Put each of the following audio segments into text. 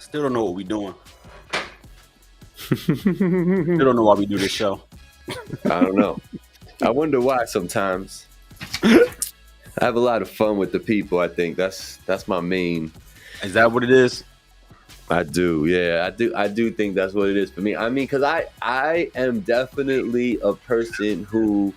Still don't know what we doing. Still don't know why we do this show. I don't know. I wonder why sometimes. I have a lot of fun with the people. I think that's my main. Is that what it is? I do, yeah. I do think that's what it is for me. I mean, because I am definitely a person who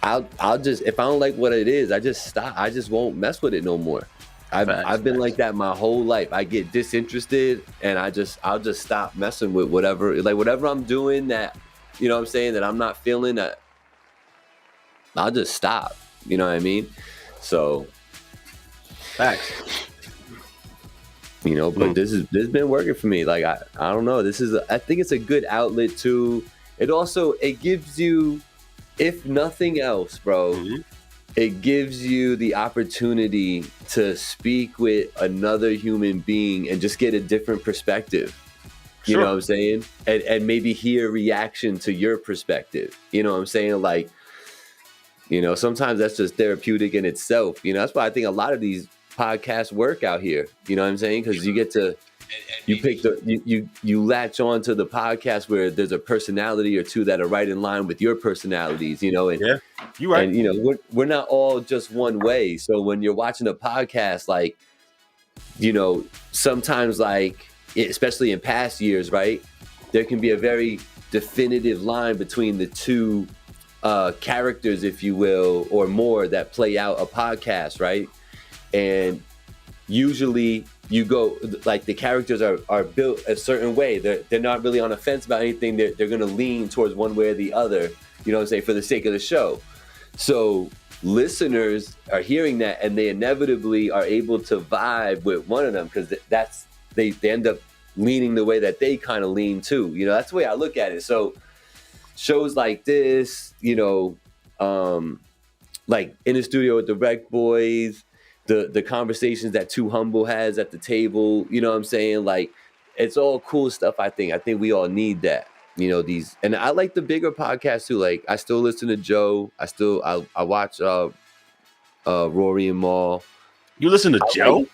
I'll just, if I don't like what it is, I just stop. I just won't mess with it no more. I've been like that my whole life. I get disinterested and I'll just stop messing with whatever I'm doing that, you know what I'm saying, that I'm not feeling, that I'll just stop. You know what I mean? So Facts. You know, but this has been working for me. Like I don't know. I think it's a good outlet too. It gives you, if nothing else, bro, it gives you the opportunity to speak with another human being and just get a different perspective. You know what I'm saying? And maybe hear a reaction to your perspective. You know what I'm saying? Like, you know, sometimes that's just therapeutic in itself. You know, that's why I think a lot of these podcasts work out here. You know what I'm saying? Because you get to, you latch on to the podcast where there's a personality or two that are right in line with your personalities, you know, and yeah, you're right. And you know, we're not all just one way. So when you're watching a podcast, like, you know, sometimes like, especially in past years, right, there can be a very definitive line between the two characters, if you will, or more, that play out a podcast, right? And usually you go, like, the characters are built a certain way. They're not really on a fence about anything. They're going to lean towards one way or the other, you know what I'm saying, for the sake of the show. So listeners are hearing that and they inevitably are able to vibe with one of them because they end up leaning the way that they kind of lean too. You know, that's the way I look at it. So shows like this, you know, like In the Studio with the Rec Boys, the conversations that Too Humble has at the table, you know what I'm saying? Like, it's all cool stuff. I think we all need that, you know, and I like the bigger podcasts too. Like, I still listen to Joe. I watch Rory and Mal. You listen to Joe?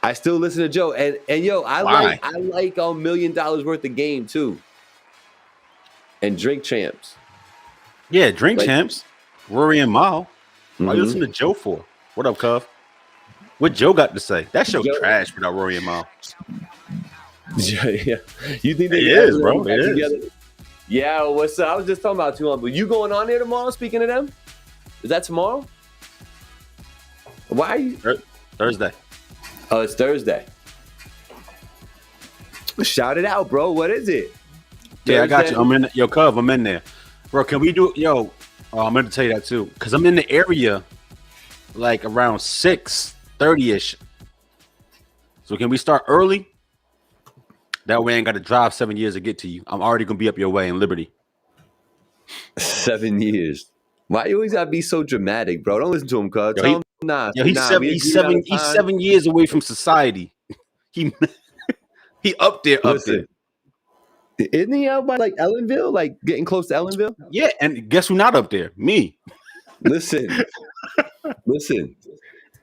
I still listen to Joe. And yo, I like $1 Million Worth of Game too. And Drink Champs. Yeah, Drink Champs. Rory and Mal. Why you listen to Joe for? What up, Cuff? What Joe got to say? That show trash without Rory and Mal. Yeah. You think it is, bro? It is. Together? Yeah, what's up? I was just talking about Too Humble. You going on there tomorrow, speaking of them? Is that tomorrow? Why are you? Thursday. Oh, it's Thursday. Shout it out, bro. What is it? Yeah, Thursday? I got you. I'm in. Yo, Cub, I'm in there. Bro, can we do... Yo, I'm going to tell you that too. Because I'm in the area like around 6:30-ish. So can we start early? That way I ain't got to drive 7 years to get to you. I'm already going to be up your way in Liberty. 7 years. Why you always got to be so dramatic, bro? Don't listen to him, cuz. Tell him, nah. Yo, he's 7 years away from society. He up there, Listen, Isn't he out by like Ellenville, like getting close to Ellenville? Yeah, and guess who not up there? Me. Listen.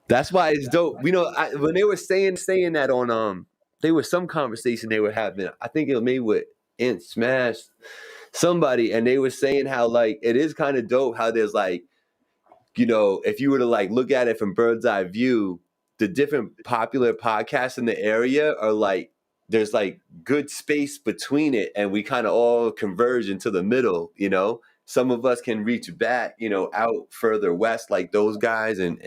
That's why it's dope. You know, when they were saying that on there was some conversation they were having. I think it was maybe with Ant Smash, somebody, and they were saying how like it is kind of dope how there's like, you know, if you were to like look at it from bird's eye view, the different popular podcasts in the area are like, there's like good space between it, and we kind of all converge into the middle, you know. Some of us can reach back, you know, out further west like those guys and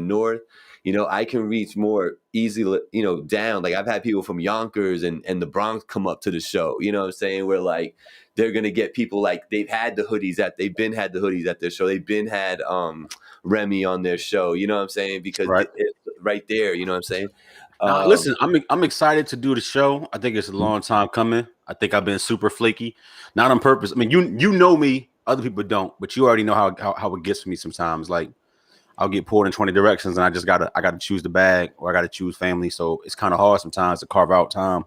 north. You know, I can reach more easily, you know, down. Like I've had people from Yonkers and the Bronx come up to the show, you know what I'm saying? Where like they're gonna get people like they've had the hoodies at their show. They've been had Remy on their show, you know what I'm saying? Because it's right there, you know what I'm saying? Listen, I'm excited to do the show. I think it's a long time coming. I think I've been super flaky, not on purpose. I mean, you know me, other people don't, but you already know how it gets for me sometimes. Like I'll get pulled in 20 directions, and I gotta choose the bag, or I gotta choose family. So it's kind of hard sometimes to carve out time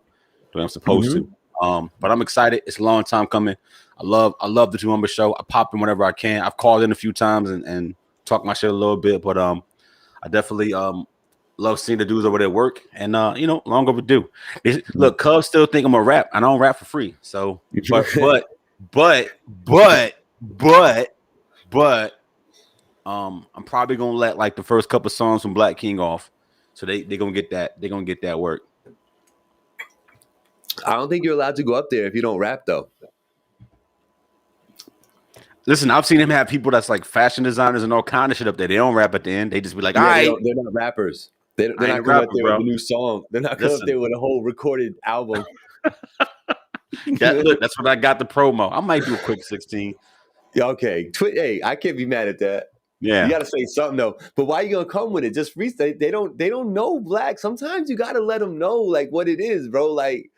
the way I'm supposed to. But I'm excited. It's a long time coming. I love the 2 Humble show. I pop in whenever I can. I've called in a few times and talked my shit a little bit, but I definitely love seeing the dudes over there work, and long overdue. Look, Cubs still think I'm a rap. I don't rap for free. So, but, I'm probably gonna let like the first couple songs from Black King off, so they're gonna get that. They're gonna get that work. I don't think you're allowed to go up there if you don't rap, though. Listen, I've seen him have people that's like fashion designers and all kind of shit up there. They don't rap at the end. They just be like, all right. They're not rappers. They're not coming up there with a new song. They're not coming up there with a whole recorded album. That's what I got the promo. I might do a quick 16. Okay. Hey, I can't be mad at that. Yeah. You got to say something, though. But why are you going to come with it? Just they don't know Black. Sometimes you got to let them know like what it is, bro. Like,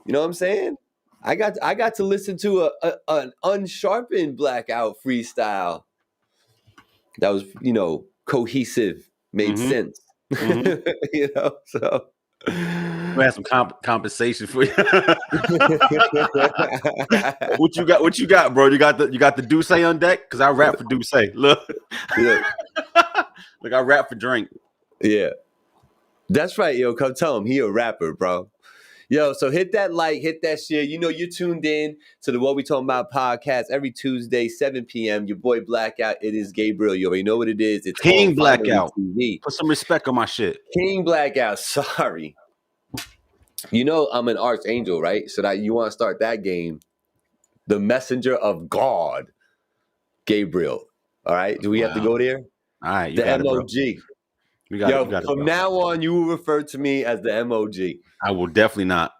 you know what I'm saying? I got to listen to an unsharpened Blackout freestyle that was, cohesive, made sense. So we have some compensation for you. What you got, bro? You got the Douce on deck? Because I rap for Douce. Look. Look, I rap for Drink. Yeah. That's right, yo. Come tell him he a rapper, bro. Yo, so hit that like, hit that share. You're tuned in to the What We Talking About podcast every Tuesday, 7 p.m. Your boy Blackout. It is Gabriel. You already know what it is. It's King Blackout. Put some respect on my shit. King Blackout. Sorry. I'm an archangel, right? So that you want to start that game. The messenger of God, Gabriel. All right. Do we have to go there? All right. The MOG. From now on, you will refer to me as the MOG. I will definitely not.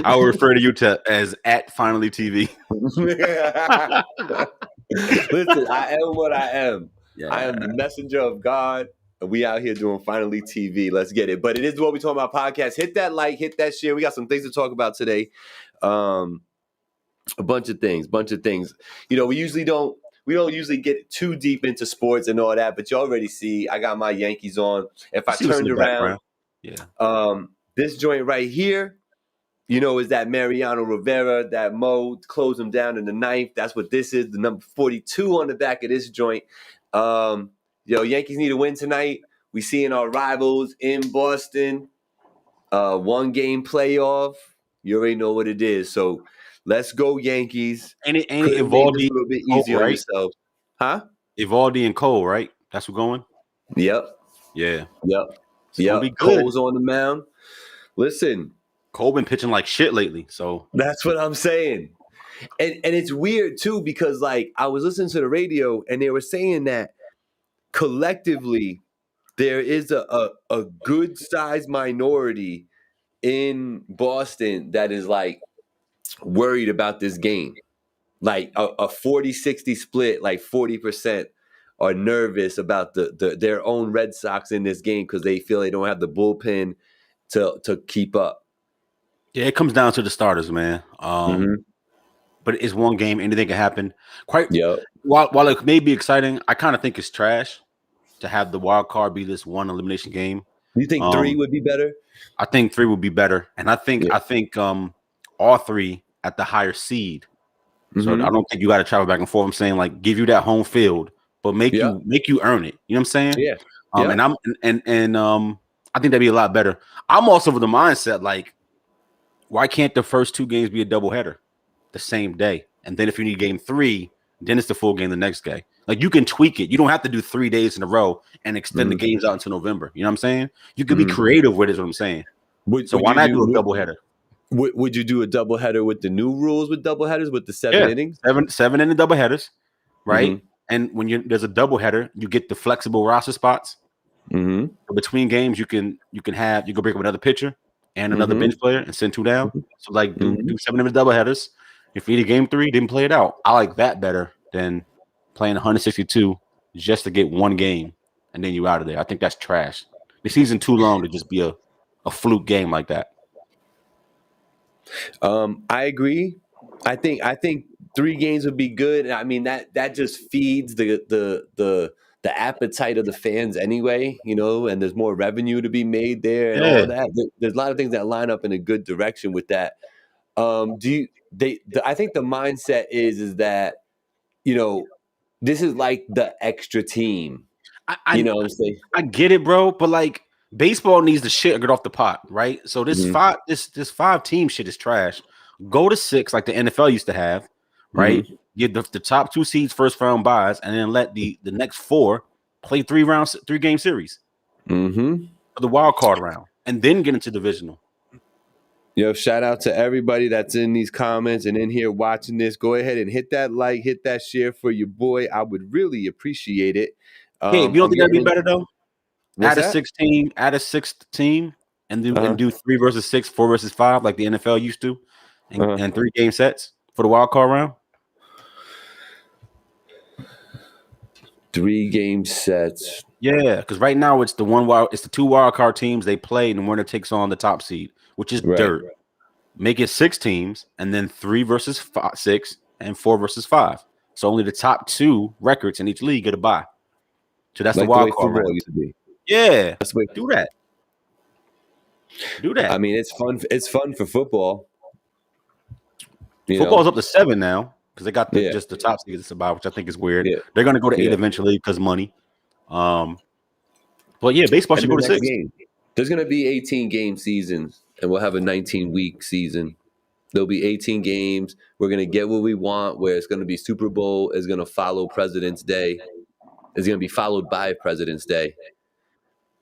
I will refer to you as at Finally TV. Listen, I am what I am. Yeah. I am the messenger of God. And we out here doing Finally TV. Let's get it. But it is What We Talking About podcast. Hit that like, hit that share. We got some things to talk about today. A bunch of things. We don't usually get too deep into sports and all that, but you already see I got my Yankees on. If I turned around, this joint right here, is that Mariano Rivera, that Mo closed him down in the ninth. That's what this is, the number 42 on the back of this joint. Yankees need a win tonight. We seeing our rivals in Boston. 1-game playoff. You already know what it is. So let's go Yankees. Ain't it Evaldi a little bit easier on yourself. Huh? Evaldi and Cole, right? That's what going? Yep. Yeah. Yep. Cole's on the mound. Listen. Cole been pitching like shit lately. So that's what I'm saying. And it's weird too, because like I was listening to the radio and they were saying that collectively there is a good sized minority in Boston that is like worried about this game. Like a 40-60 split, like 40% are nervous about their own Red Sox in this game because they feel they don't have the bullpen to keep up. Yeah, it comes down to the starters, man. But it's one game, anything can happen. While it may be exciting, I kind of think it's trash to have the wild card be this one elimination game. You think 3 would be better? I think 3 would be better, and I think all 3 at the higher seed. So I don't think you got to travel back and forth. I'm saying like give you that home field, but make you earn it. You know what I'm saying? Yeah. And I think that'd be a lot better. I'm also of the mindset like, why can't the first 2 games be a doubleheader the same day? And then if you need game 3, then it's the full game the next day. Like you can tweak it. You don't have to do 3 days in a row and extend the games out until November. You know what I'm saying? You can be creative with it, is what I'm saying. Why not do a doubleheader? Would you do a doubleheader with the new rules with doubleheaders with the 7 innings? 7 inning doubleheaders, right? And when there's a doubleheader, you get the flexible roster spots. Between games, you can break up another pitcher and another bench player and send 2 down. So like do 7 inning doubleheaders. If you need a game 3, then play it out. I like that better than playing 162 just to get 1 game and then you out of there. I think that's trash. The season too long to just be a fluke game like that. I agree. I think 3 games would be good. I mean that just feeds the appetite of the fans anyway, and there's more revenue to be made there and all that. There's a lot of things that line up in a good direction with that. I think the mindset is that this is like the extra team. I know what I'm saying. I get it, bro, but like Baseball needs the shit to get off the pot, right? So this Mhm. this 5 team shit is trash. Go to 6 like the NFL used to have, right? Mhm. Get the top 2 seeds first round buys, and then let the next 4 play 3 game series Mhm. for the wild card round, and then get into divisional. Yo, shout out to everybody that's in these comments and in here watching this. Go ahead and hit that like, hit that share for your boy. I would really appreciate it. Hey, if you don't I'm think that'd be getting better though, what's that? add a sixth team, and Uh-huh. do 3 versus 6, 4 versus 5 like the NFL used to, Uh-huh. and 3 game sets for the wild card round. 3-game sets. Yeah, because right now it's the 2 wild card teams they play, and the winner takes on the top seed, which is Right. dirt. Make it 6 teams, and then 3 versus 6 and 4 versus 5. So only the top 2 records in each league get a bye. So that's Like the the way wild card football round. used to be. Yeah, That's the way. do that. Do that. I mean, it's fun. It's fun for football. Football's up to 7 now because they got Yeah. just the top seeds it's about, which I think is weird. Yeah. They're going to go to 8 Yeah. eventually because money. But yeah, baseball And should the go to next 6. game. There's going to be 18 game seasons, and we'll have a 19-week season. There'll be 18 games. We're going to get what we want, where it's going to be Super Bowl is going to follow President's Day. It's going to be followed by President's Day.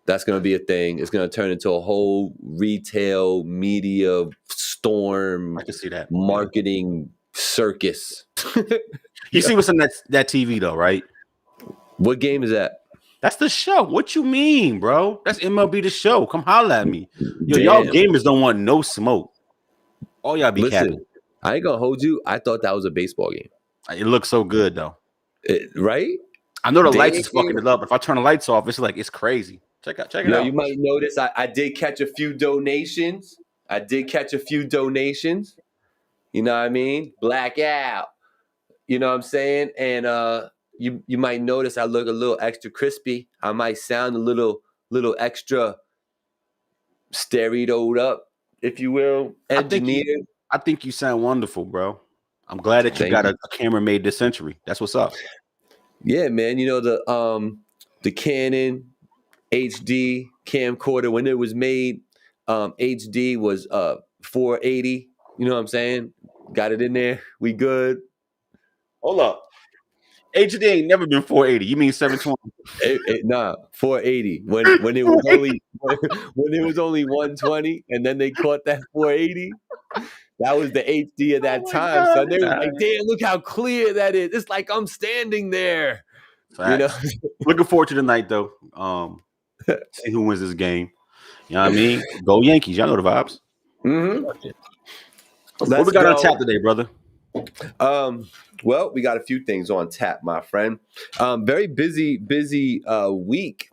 That's going to be a thing. It's going to turn into a whole retail media storm. I can see that. Marketing circus. You see what's on that TV though, right? What game is that? That's the show. What you mean, bro? That's MLB the show. Come holla at me. Yo, Damn. y'all gamers don't want no smoke. All y'all be Listen, capping. I ain't gonna hold you. I thought that was a baseball game. It looks so good though. Right? I know the They lights ain't is fucking game- it up. If I turn the lights off, it's like it's crazy. Check it Yo, out. you might notice I did catch a few donations. You know what I mean? Blackout. You know what I'm saying? And you might notice I look a little extra crispy. I might sound a little extra stereoed up, if you will, engineered. I think you sound wonderful, bro. I'm glad that you Thank got you. a camera made this century. That's what's up. Yeah, man. You know the Canon HD camcorder when it was made, HD was 480. You know what I'm saying? Got it in there. We good. Hold up. HD ain't never been 480. You mean 720? Nah, 480. When it was only when it was only 120, and then they caught that 480. That was the HD of that time. God. So they were like, "Damn, look how clear that is! It's like I'm standing there." Facts. You know. Looking forward to the night though. See who wins this game. You know what I mean? Go Yankees. Y'all know the vibes. Mm-hmm. What we got on tap today, brother? Well, we got a few things on tap, my friend. Very busy week.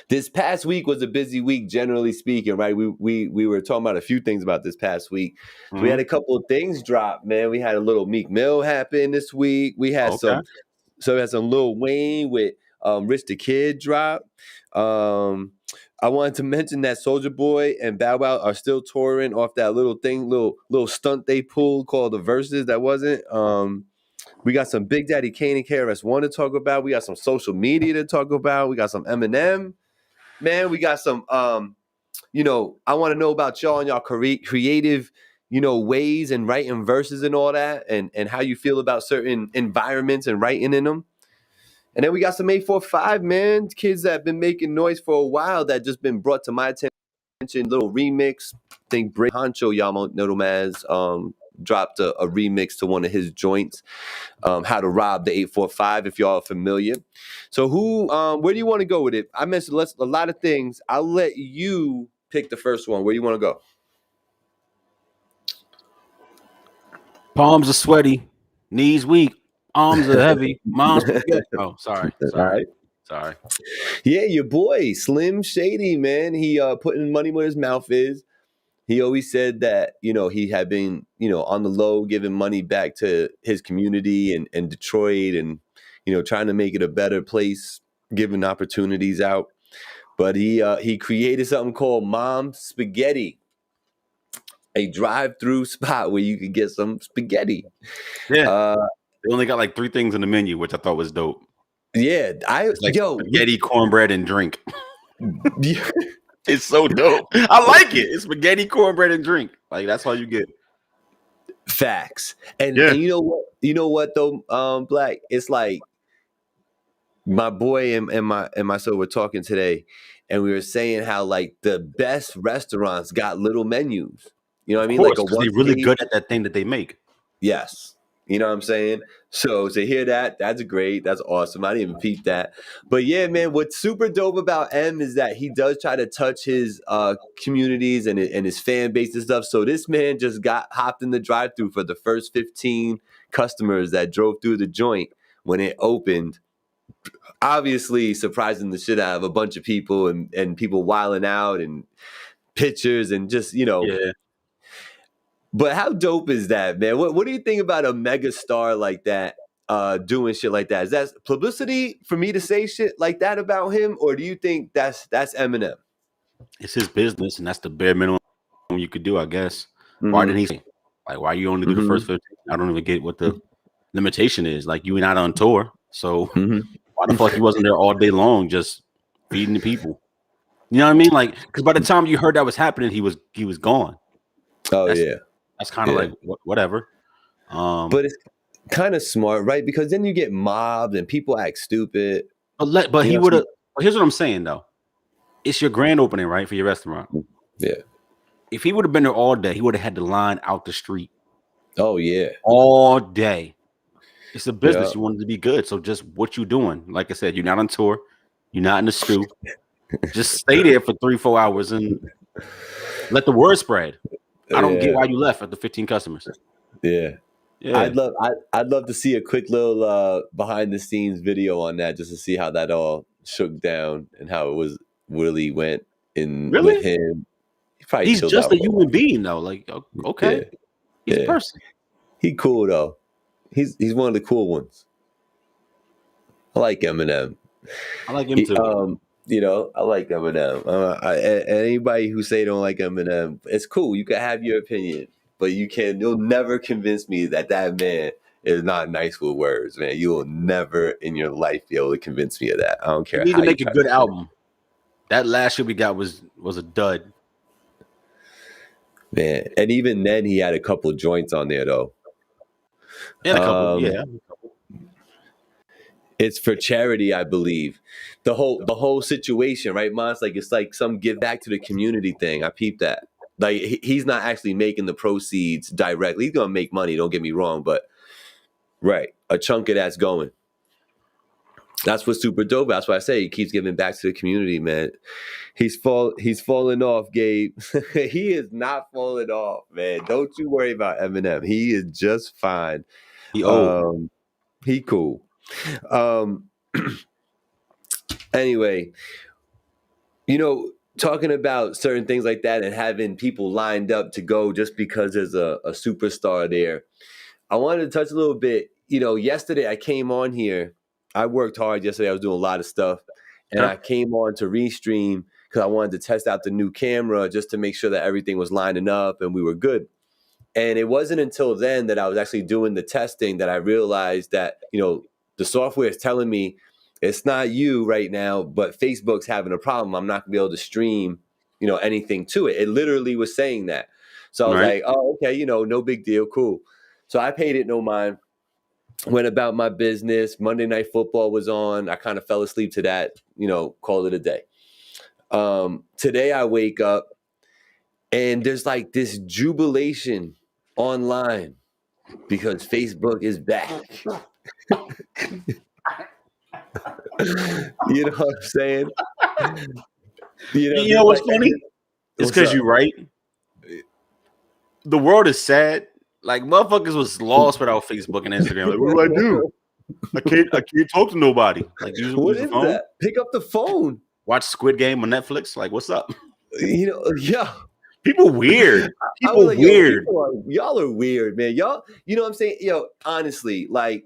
This past week was a busy week, generally speaking, right? We were talking about a few things about this past week. Mm-hmm. We had a couple of things drop, man. We had a little Meek Mill happen this week. We had we had some Lil Wayne with Rich the Kid drop. I wanted to mention that Soulja Boy and Bout are still touring off that little thing, little stunt they pulled called the Verses. That wasn't. We got some Big Daddy Kane and KRS-One to talk about. We got some social media to talk about. We got some Eminem. Man, we got some, I want to know about y'all and y'all creative, ways and writing verses and all that, and how you feel about certain environments and writing in them. And then we got some 845, man, kids that have been making noise for a while that just been brought to my attention. Little remix. I think Bray Honcho, y'all know him as, dropped a remix to one of his joints, How to Rob the 845, if y'all are familiar. So where do you want to go with it? I mentioned a lot of things. I'll let you pick the first one. Where do you want to go? Palms are sweaty, knees weak, arms are heavy, mom's oh, sorry. All right. Sorry. Yeah, your boy, Slim Shady, man. He putting money where his mouth is. He always said that, he had been, on the low, giving money back to his community and Detroit and, trying to make it a better place, giving opportunities out. But he created something called Mom Spaghetti, a drive-through spot where you could get some spaghetti. Yeah. They only got like 3 things in the menu, which I thought was dope. Yeah. Spaghetti, cornbread, and drink. It's so dope. I like it. It's spaghetti, cornbread, and drink. Like that's all you get. Facts. And Yeah. you know what? You know what though, Black? It's like my boy and myself were talking today, and we were saying how like the best restaurants got little menus. You know what Of I mean? Like course, a because they're one really page. good at that thing that they make. Yes. You know what I'm saying? So to hear that, that's great. That's awesome. I didn't even peep that. But yeah, man, what's super dope about M is that he does try to touch his communities and his fan base and stuff. So this man just hopped in the drive-thru for the first 15 customers that drove through the joint when it opened. Obviously surprising the shit out of a bunch of people and people wilding out and pictures and just, Yeah. But how dope is that, man? What do you think about a mega star like that doing shit like that? Is that publicity for me to say shit like that about him, or do you think that's Eminem? It's his business, and that's the bare minimum you could do, I guess. Why Mm-hmm. didn't he say? Like, why you only do the Mm-hmm. first 15? I don't even get what the limitation is. Like, you not on tour, so Mm-hmm. why the fuck you wasn't there all day long just feeding the people? You know what I mean? Like, because by the time you heard that was happening, he was gone. Oh That's yeah, that's kind of yeah. like whatever. But it's kind of smart, right? Because then you get mobbed and people act stupid. But he would have. Here's what I'm saying though. It's your grand opening, right, for your restaurant. Yeah. If he would have been there all day, he would have had the line out the street Oh yeah. all day. It's a business. Yeah. You want it to be good. So just what you doing? Like I said, you're not on tour. You're not in the stew. Just stay there for 3-4 hours and let the word spread. I don't get why you left after 15 customers. Yeah. Yeah. I'd love to see a quick little behind the scenes video on that just to see how that all shook down and how it was really went in with him. He's just a human being though. Like, okay. He's a person. He cool though. He's one of the cool ones. I like Eminem. I like him too. I like Eminem. Anybody who say don't like Eminem, it's cool. You can have your opinion, but you'll never convince me that man is not nice with words, man. You will never in your life be able to convince me of that. I don't care. You need to make a good album. That last shit we got was a dud. Man, and even then he had a couple joints on there though. And a couple, yeah. It's for charity, I believe. The whole situation, right, Mons? Like it's like some give back to the community thing. I peeped that. Like he's not actually making the proceeds directly. He's gonna make money. Don't get me wrong, but right, a chunk of that's going. That's what's super dope. That's why I say he keeps giving back to the community, man. He's falling off, Gabe. He is not falling off, man. Don't you worry about Eminem. He is just fine. He old. He cool. Anyway, talking about certain things like that and having people lined up to go just because there's a superstar there. I wanted to touch a little bit. Yesterday I came on here. I worked hard yesterday. I was doing a lot of stuff. And I came on to restream because I wanted to test out the new camera just to make sure that everything was lining up and we were good. And it wasn't until then that I was actually doing the testing that I realized that, the software is telling me it's not you right now, but Facebook's having a problem. I'm not going to be able to stream, anything to it. It literally was saying that. So I was like, oh, okay, no big deal. Cool. So I paid it no mind. Went about my business. Monday Night Football was on. I kind of fell asleep to that, called it a day. Today I wake up and there's like this jubilation online because Facebook is back. You know what I'm saying? You know what's funny? It's because you're right. The world is sad. Like motherfuckers was lost without Facebook and Instagram. Like, what do? I can't talk to nobody. Like, use the phone. That? Pick up the phone. Watch Squid Game on Netflix. Like, what's up? Yeah. People weird. People weird. Y'all are weird, man. Y'all, you know what I'm saying? Honestly, like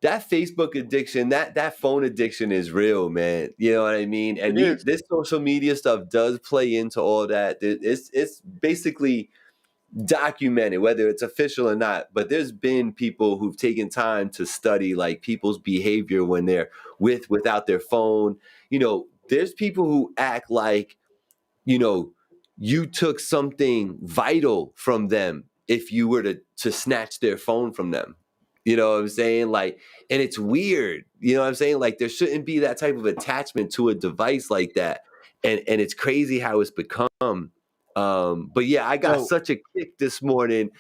that Facebook addiction, that phone addiction is real, man. You know what I mean? And this social media stuff does play into all that. It's basically documented, whether it's official or not. But there's been people who've taken time to study like people's behavior when they're without their phone. there's people who act like, you know, you took something vital from them if you were to snatch their phone from them. You know what I'm saying? Like, and it's weird. You know what I'm saying? Like, there shouldn't be that type of attachment to a device like that. And it's crazy how it's become. But yeah, I got such a kick this morning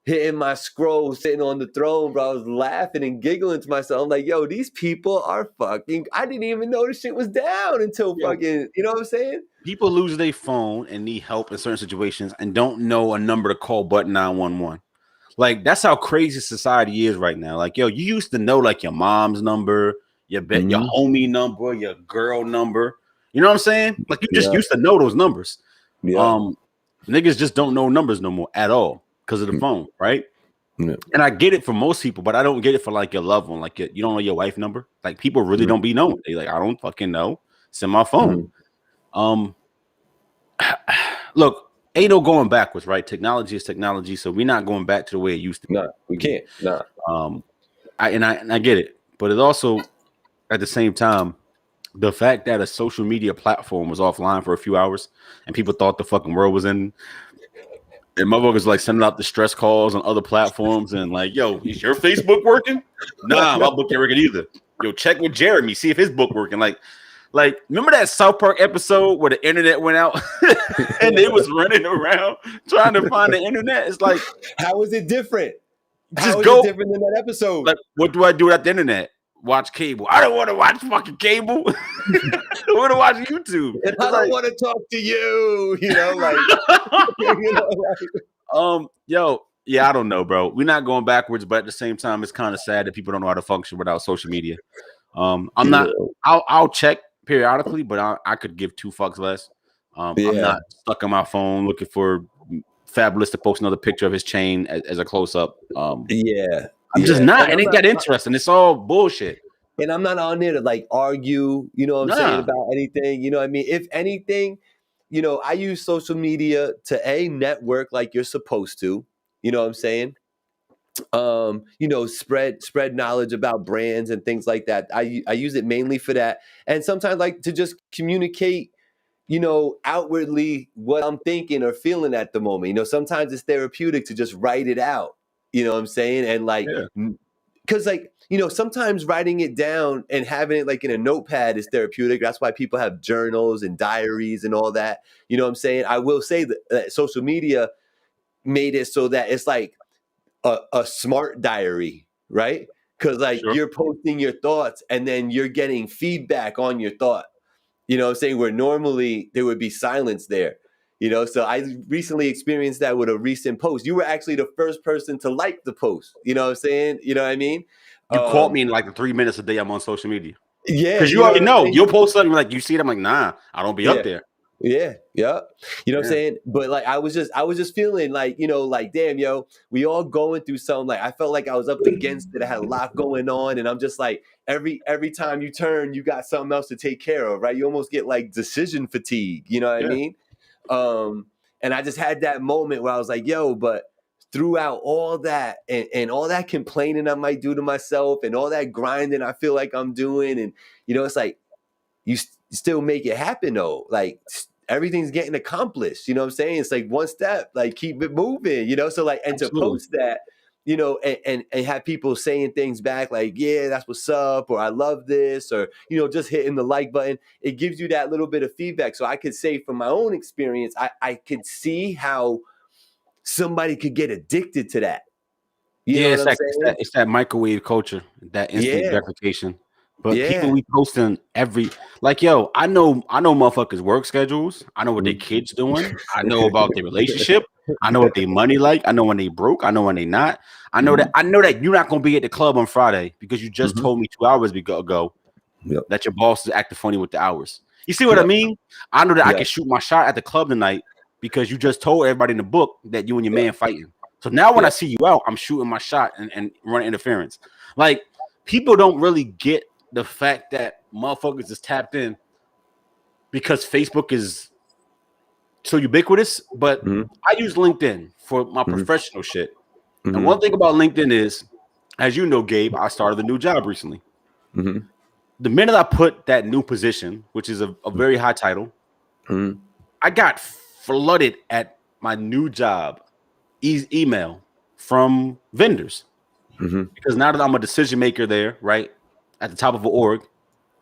hitting my scroll, sitting on the throne, bro. I was laughing and giggling to myself. I'm like, yo, these people are fucking, I didn't even know this shit was down until fucking, you know what I'm saying? People lose their phone and need help in certain situations and don't know a number to call but 911. Like, that's how crazy society is right now. Like, yo, you used to know like your mom's number, your homie number, your girl number. You know what I'm saying? Like, you just used to know those numbers. Niggas just don't know numbers no more at all because of the phone, right? And I get it for most people, but I don't get it for like your loved one. Like, you don't know your wife number. Like, people really don't be knowing. They like, I don't fucking know. Send my phone. Look, ain't no going backwards, right? Technology is technology, so we're not going back to the way it used to be. No, we can't. No. I get it, but it also, at the same time, the fact that a social media platform was offline for a few hours and people thought the fucking world was in, and motherfuckers like sending out distress calls on other platforms and like, yo, is your Facebook working? Nah, my book ain't working either. Yo, check with Jeremy, see if his book working. Like, remember that South Park episode where the internet went out and they was running around trying to find the internet? It's like, how is it different? Just go different than that episode. Like, what do I do at the internet? Watch cable. I don't want to watch fucking cable. I want to watch YouTube. And I don't want to talk to you. You know, like, yeah, I don't know, bro. We're not going backwards, but at the same time, it's kind of sad that people don't know how to function without social media. I'll check periodically, but I could give two fucks less. I'm not stuck on my phone looking for Fabulous to post another picture of his chain as a close up. I'm just not. It ain't that interesting. It's all bullshit. And I'm not on there to like argue, you know what I'm saying, about anything. You know what I mean? If anything, you know, I use social media to network like you're supposed to. You know what I'm saying? You know, spread knowledge about brands and things like that. I use it mainly for that, and sometimes like to just communicate, you know, outwardly what I'm thinking or feeling at the moment. You know, sometimes it's therapeutic to just write it out. You know what I'm saying? And like, because like, you know, sometimes writing it down and having it like in a notepad is therapeutic. That's why people have journals and diaries and all that. You know what I'm saying? I will say that social media made it so that it's like a smart diary, right? Because like you're posting your thoughts and then you're getting feedback on your thought. You know what I'm saying? Where normally there would be silence there. You know, so I recently experienced that with a recent post. You were actually the first person to like the post. You know what I'm saying? You know what I mean? You caught me in like the 3 minutes a day I'm on social media. Yeah. Because you already know. You'll post something like you see it. I'm like, nah, I don't be up there. Yeah. You know what I'm saying? But like I was just feeling like, you know, like, damn, yo, we all going through something. Like I felt like I was up against it. I had a lot going on. And I'm just like, every time you turn, you got something else to take care of, right? You almost get like decision fatigue. You know what I mean? And I just had that moment where I was like, yo, but throughout all that and all that complaining I might do to myself and all that grinding I feel like I'm doing. And, you know, it's like, you still make it happen though. Like everything's getting accomplished. You know what I'm saying? It's like one step, like keep it moving, you know? So like, and to post that, you know, and have people saying things back like, yeah, that's what's up, or I love this, or, you know, just hitting the like button. It gives you that little bit of feedback. So I could say from my own experience, I could see how somebody could get addicted to that. You know what I'm saying? It's that microwave culture, that instant gratification. But people we posting like, yo, I know motherfuckers' work schedules. I know what their kids doing. I know about their relationship. I know what their money like. I know when they broke. I know when they not. I know that you're not gonna be at the club on Friday because you just told me 2 hours ago that your boss is acting funny with the hours. You see what I mean? I know that I can shoot my shot at the club tonight because you just told everybody in the book that you and your man fighting. So now when I see you out, I'm shooting my shot and running interference. Like people don't really get the fact that motherfuckers is tapped in because Facebook is so ubiquitous, but I use LinkedIn for my professional shit. And one thing about LinkedIn is, as you know, Gabe, I started a new job recently. the minute I put that new position, which is a very high title, I got flooded at my new job email from vendors because now that I'm a decision maker there, right at the top of an org,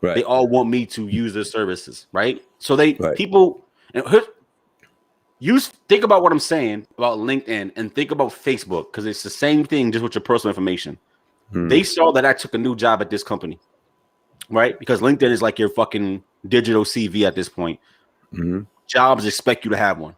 they all want me to use their services, right? So people and think about what I'm saying about LinkedIn and think about Facebook because it's the same thing just with your personal information. They saw that I took a new job at this company, right? Because LinkedIn is like your fucking digital CV at this point. Jobs expect you to have one.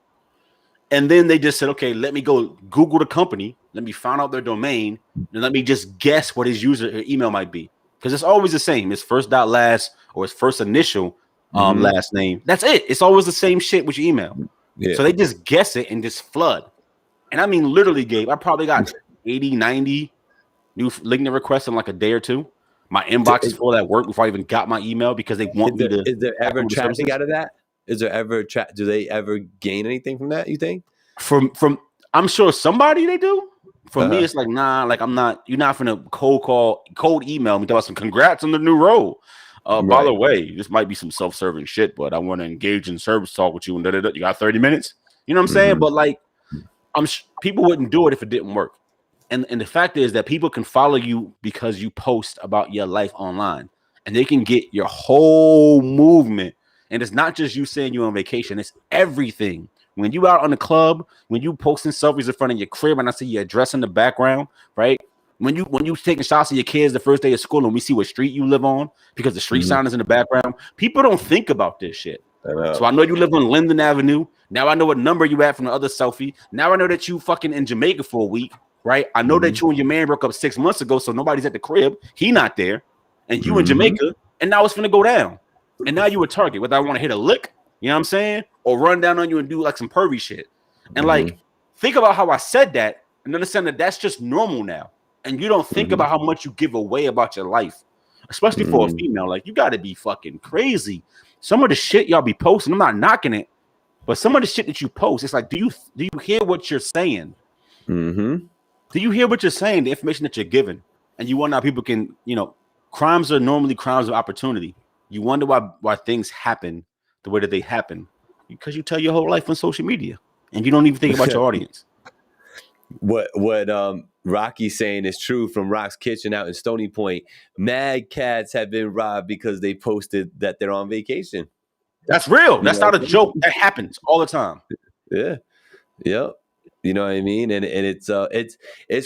And then they just said, okay, let me go Google the company. Let me find out their domain. And let me just guess what his user email might be. Because it's always the same. It's first dot last or it's first initial last name. That's it. It's always the same shit with your email. Yeah. So they just guess it and just flood. And I mean, literally, Gabe, I probably got 80, 90 new LinkedIn requests in like a day or two. My inbox is full of that work before I even got my email because they want me to. Is there ever traffic out of that? Is there ever do they ever gain anything from that, you think? From I'm sure somebody they do. For me, it's like, nah, like you're not gonna cold email me, tell us some congrats on the new role. By the way, this might be some self-serving shit, but I want to engage in service talk with you and you got 30 minutes. You know what I'm saying? But like people wouldn't do it if it didn't work. And the fact is that people can follow you because you post about your life online and they can get your whole movement. And it's not just you saying you're on vacation, it's everything. When you out on the club, when you posting selfies in front of your crib and I see your address in the background, right? When you taking shots of your kids the first day of school and we see what street you live on because the street sign is in the background, people don't think about this shit. So I know you live on Linden Avenue. Now I know what number you at from the other selfie. Now I know that you fucking in Jamaica for a week, right? I know that you and your man broke up 6 months ago, so nobody's at the crib. He not there. And you in Jamaica, and now it's finna go down. And now you a target, whether I want to hit a lick, you know what I'm saying? Or run down on you and do like some pervy shit. And like, think about how I said that and understand that that's just normal now. And you don't think about how much you give away about your life, especially for a female. Like, you got to be fucking crazy. Some of the shit y'all be posting, I'm not knocking it, but some of the shit that you post, it's like, do you hear what you're saying? Do you hear what you're saying? The information that you're giving, and you wonder how people can, crimes are normally crimes of opportunity. You wonder why things happen the way that they happen because you tell your whole life on social media and you don't even think about your audience. What Rocky's saying is true from Rock's Kitchen out in Stony Point. Mad cats have been robbed because they posted that they're on vacation. That's real. That's not a joke. That happens all the time. Yeah. Yep. You know what I mean? And it's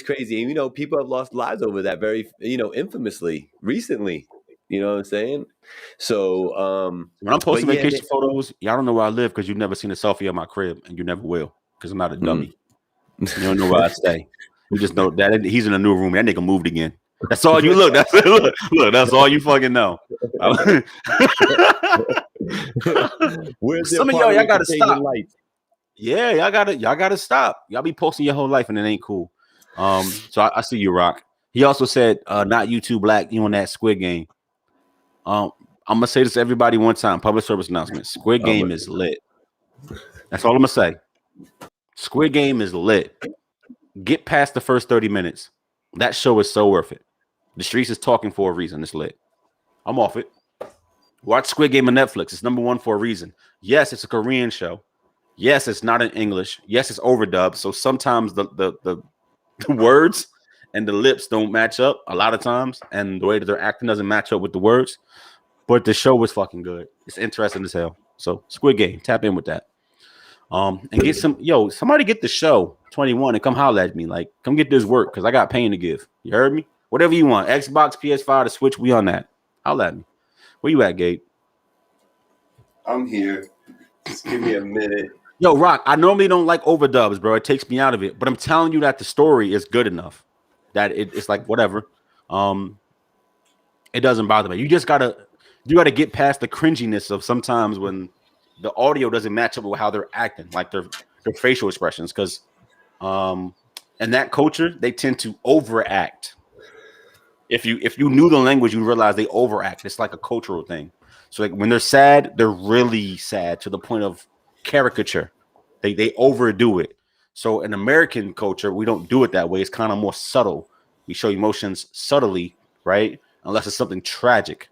crazy. And, people have lost lives over that very, infamously recently. You know what I'm saying? So when I'm posting vacation photos, y'all don't know where I live because you've never seen a selfie of my crib and you never will because I'm not a dummy. You don't know where I stay. You just know that he's in a new room. That nigga moved again. That's all you look. Look, that's all you fucking know. Some of y'all gotta stop. Yeah, y'all gotta stop. Y'all be posting your whole life and it ain't cool. So I see you, Rock. He also said, not you too, Black, you on that Squid Game. I'm gonna say this to everybody one time. Public service announcement. Squid Game is lit. That's all I'm gonna say. Squid Game is lit. Get past the first 30 minutes. That show is so worth it. The streets is talking for a reason. It's lit. I'm off it. Watch Squid Game on Netflix. It's #1 for a reason. Yes, it's a Korean show. Yes, it's not in English. Yes, it's overdubbed. So sometimes the words and the lips don't match up a lot of times, and the way that they're acting doesn't match up with the words. But the show was fucking good. It's interesting as hell. So Squid Game, tap in with that. And get somebody get the show 21 and come holler at me. Like, come get this work because I got pain to give. You heard me? Whatever you want. Xbox, PS5, the Switch, we on that. Holler at me. Where you at, Gabe? I'm here. Just give me a minute. Yo, Rock, I normally don't like overdubs, bro. It takes me out of it. But I'm telling you that the story is good enough that it's like whatever. It doesn't bother me. You gotta get past the cringiness of sometimes when the audio doesn't match up with how they're acting, like their facial expressions. Because in that culture, they tend to overact. If you knew the language, you realize they overact. It's like a cultural thing. So like when they're sad, they're really sad to the point of caricature. They overdo it. So in American culture, we don't do it that way. It's kind of more subtle. We show emotions subtly, right? Unless it's something tragic.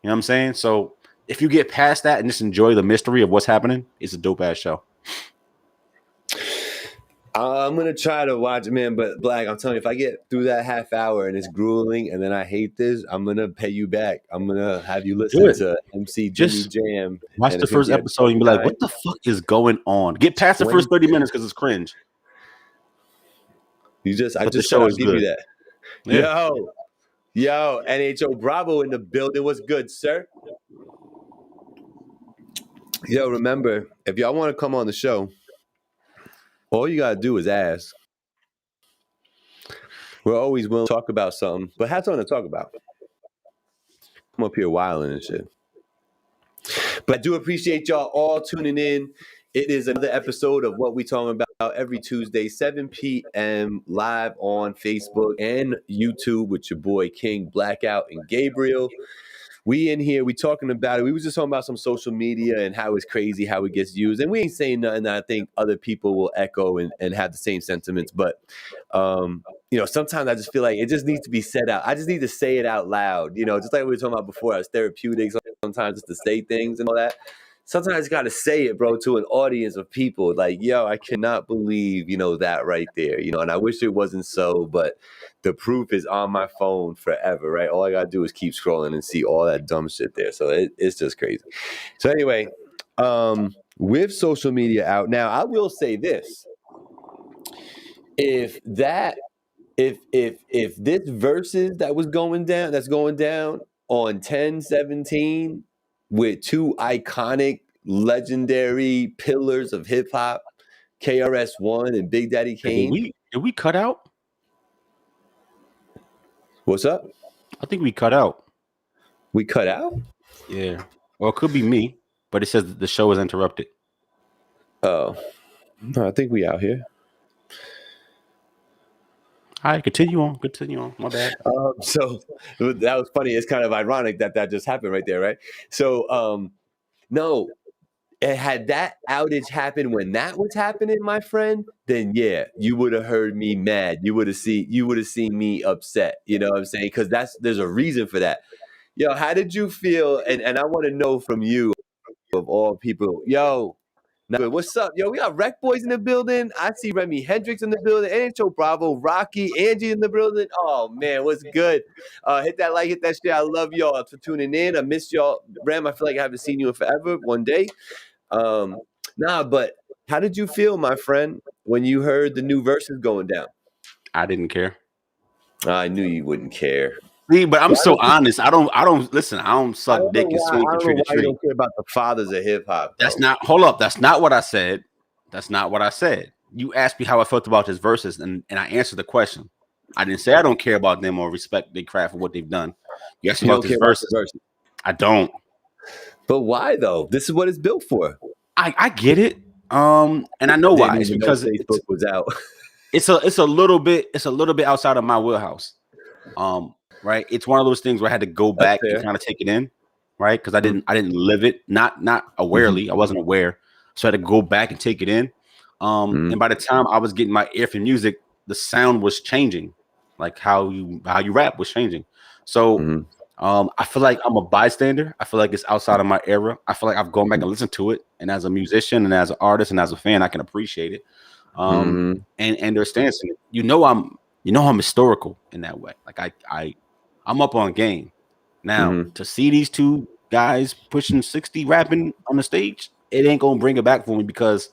You know what I'm saying? So if you get past that and just enjoy the mystery of what's happening, it's a dope ass show. I'm gonna try to watch, man. But Black, I'm telling you, if I get through that half hour and it's grueling, and then I hate this, I'm gonna pay you back. I'm gonna have you listen to MC Jimmy Just Jam. watch the first episode and be like, "What the fuck is going on?" Get past the first 30 minutes because it's cringe. I just said I'll give you that. Yeah. Yo, NHO Bravo in the building. What's good, sir? Yo, remember, if y'all want to come on the show, all you gotta do is ask. We're always willing to talk about something, but have something to talk about. I'm up here wilding and shit. But I do appreciate y'all all tuning in. It is another episode of What We Talking About every Tuesday, 7 p.m. live on Facebook and YouTube with your boy King, Blackout, and Gabriel. We in here, we talking about it. We was just talking about some social media and how it's crazy, how it gets used. And we ain't saying nothing that I think other people will echo and have the same sentiments. But, sometimes I just feel like it just needs to be said out. I just need to say it out loud. Just like we were talking about before, it's therapeutic sometimes just to say things and all that. Sometimes you got to say it, bro, to an audience of people. Like, yo, I cannot believe, that right there. And I wish it wasn't so, but the proof is on my phone forever, right? All I got to do is keep scrolling and see all that dumb shit there. So it's just crazy. So anyway, with social media out now, I will say this. If this versus that's going down on 10/17 with two iconic, legendary pillars of hip hop, KRS-One and Big Daddy Kane. Did we cut out? What's up? I think we cut out. We cut out? Yeah. Well, it could be me, but it says that the show is interrupted. Oh. No, I think we out here. All right, continue on. My bad. So that was funny. It's kind of ironic that just happened right there, right? So, no, had that outage happened when that was happening, my friend, then yeah, you would have heard me mad. You would have seen me upset. You know what I'm saying? Because there's a reason for that. Yo, how did you feel? And I want to know from you, of all people. Yo, what's up? Yo, we got Wreck Boys in the building. I see Remy Hendrix in the building. NHO Bravo, Rocky, Angie in the building. Oh man, what's good? Hit that like, hit that shit. I love y'all for tuning in. I miss y'all, Ram. I feel like I haven't seen you in forever. One day. But how did you feel, my friend, when you heard the new verses going down? I didn't care. I knew you wouldn't care. See, but I'm so honest. I don't listen. I don't suck dick and swing from tree to tree. I don't care about the fathers of hip hop. Hold up. That's not what I said. You asked me how I felt about his verses, and I answered the question. I didn't say I don't care about them or respect their craft for what they've done. You asked me about his verses. I don't. But why though? This is what it's built for. I get it. And I know why. It's because Facebook was out. It's a little bit outside of my wheelhouse. Right. It's one of those things where I had to go back and kind of take it in, right? Because I didn't live it, not awarely. I wasn't aware. So I had to go back and take it in. And by the time I was getting my ear for music, the sound was changing. Like how you rap was changing. So I feel like I'm a bystander. I feel like it's outside of my era. I feel like I've gone back and listened to it. And as a musician and as an artist and as a fan, I can appreciate it. And their stance in it. I'm historical in that way. Like I'm up on game. Now to see these two guys pushing 60 rapping on the stage, it ain't gonna bring it back for me because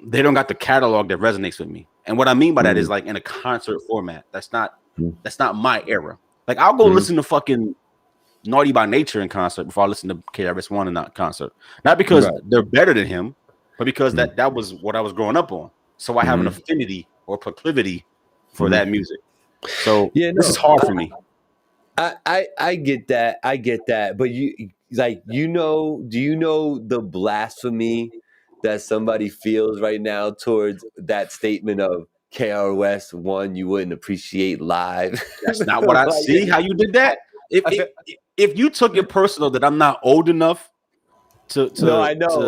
they don't got the catalog that resonates with me. And what I mean by that is like in a concert format. That's not my era. Like I'll go listen to fucking Naughty by Nature in concert before I listen to KRS-One in that concert. Not because they're better than him, but because that was what I was growing up on. So I have an affinity or proclivity for that music. So this is hard for me. I get that. But do you know the blasphemy that somebody feels right now towards that statement of KRS-One you wouldn't appreciate live? That's not what I see. How you did that? If you took it personal that I'm not old enough No, to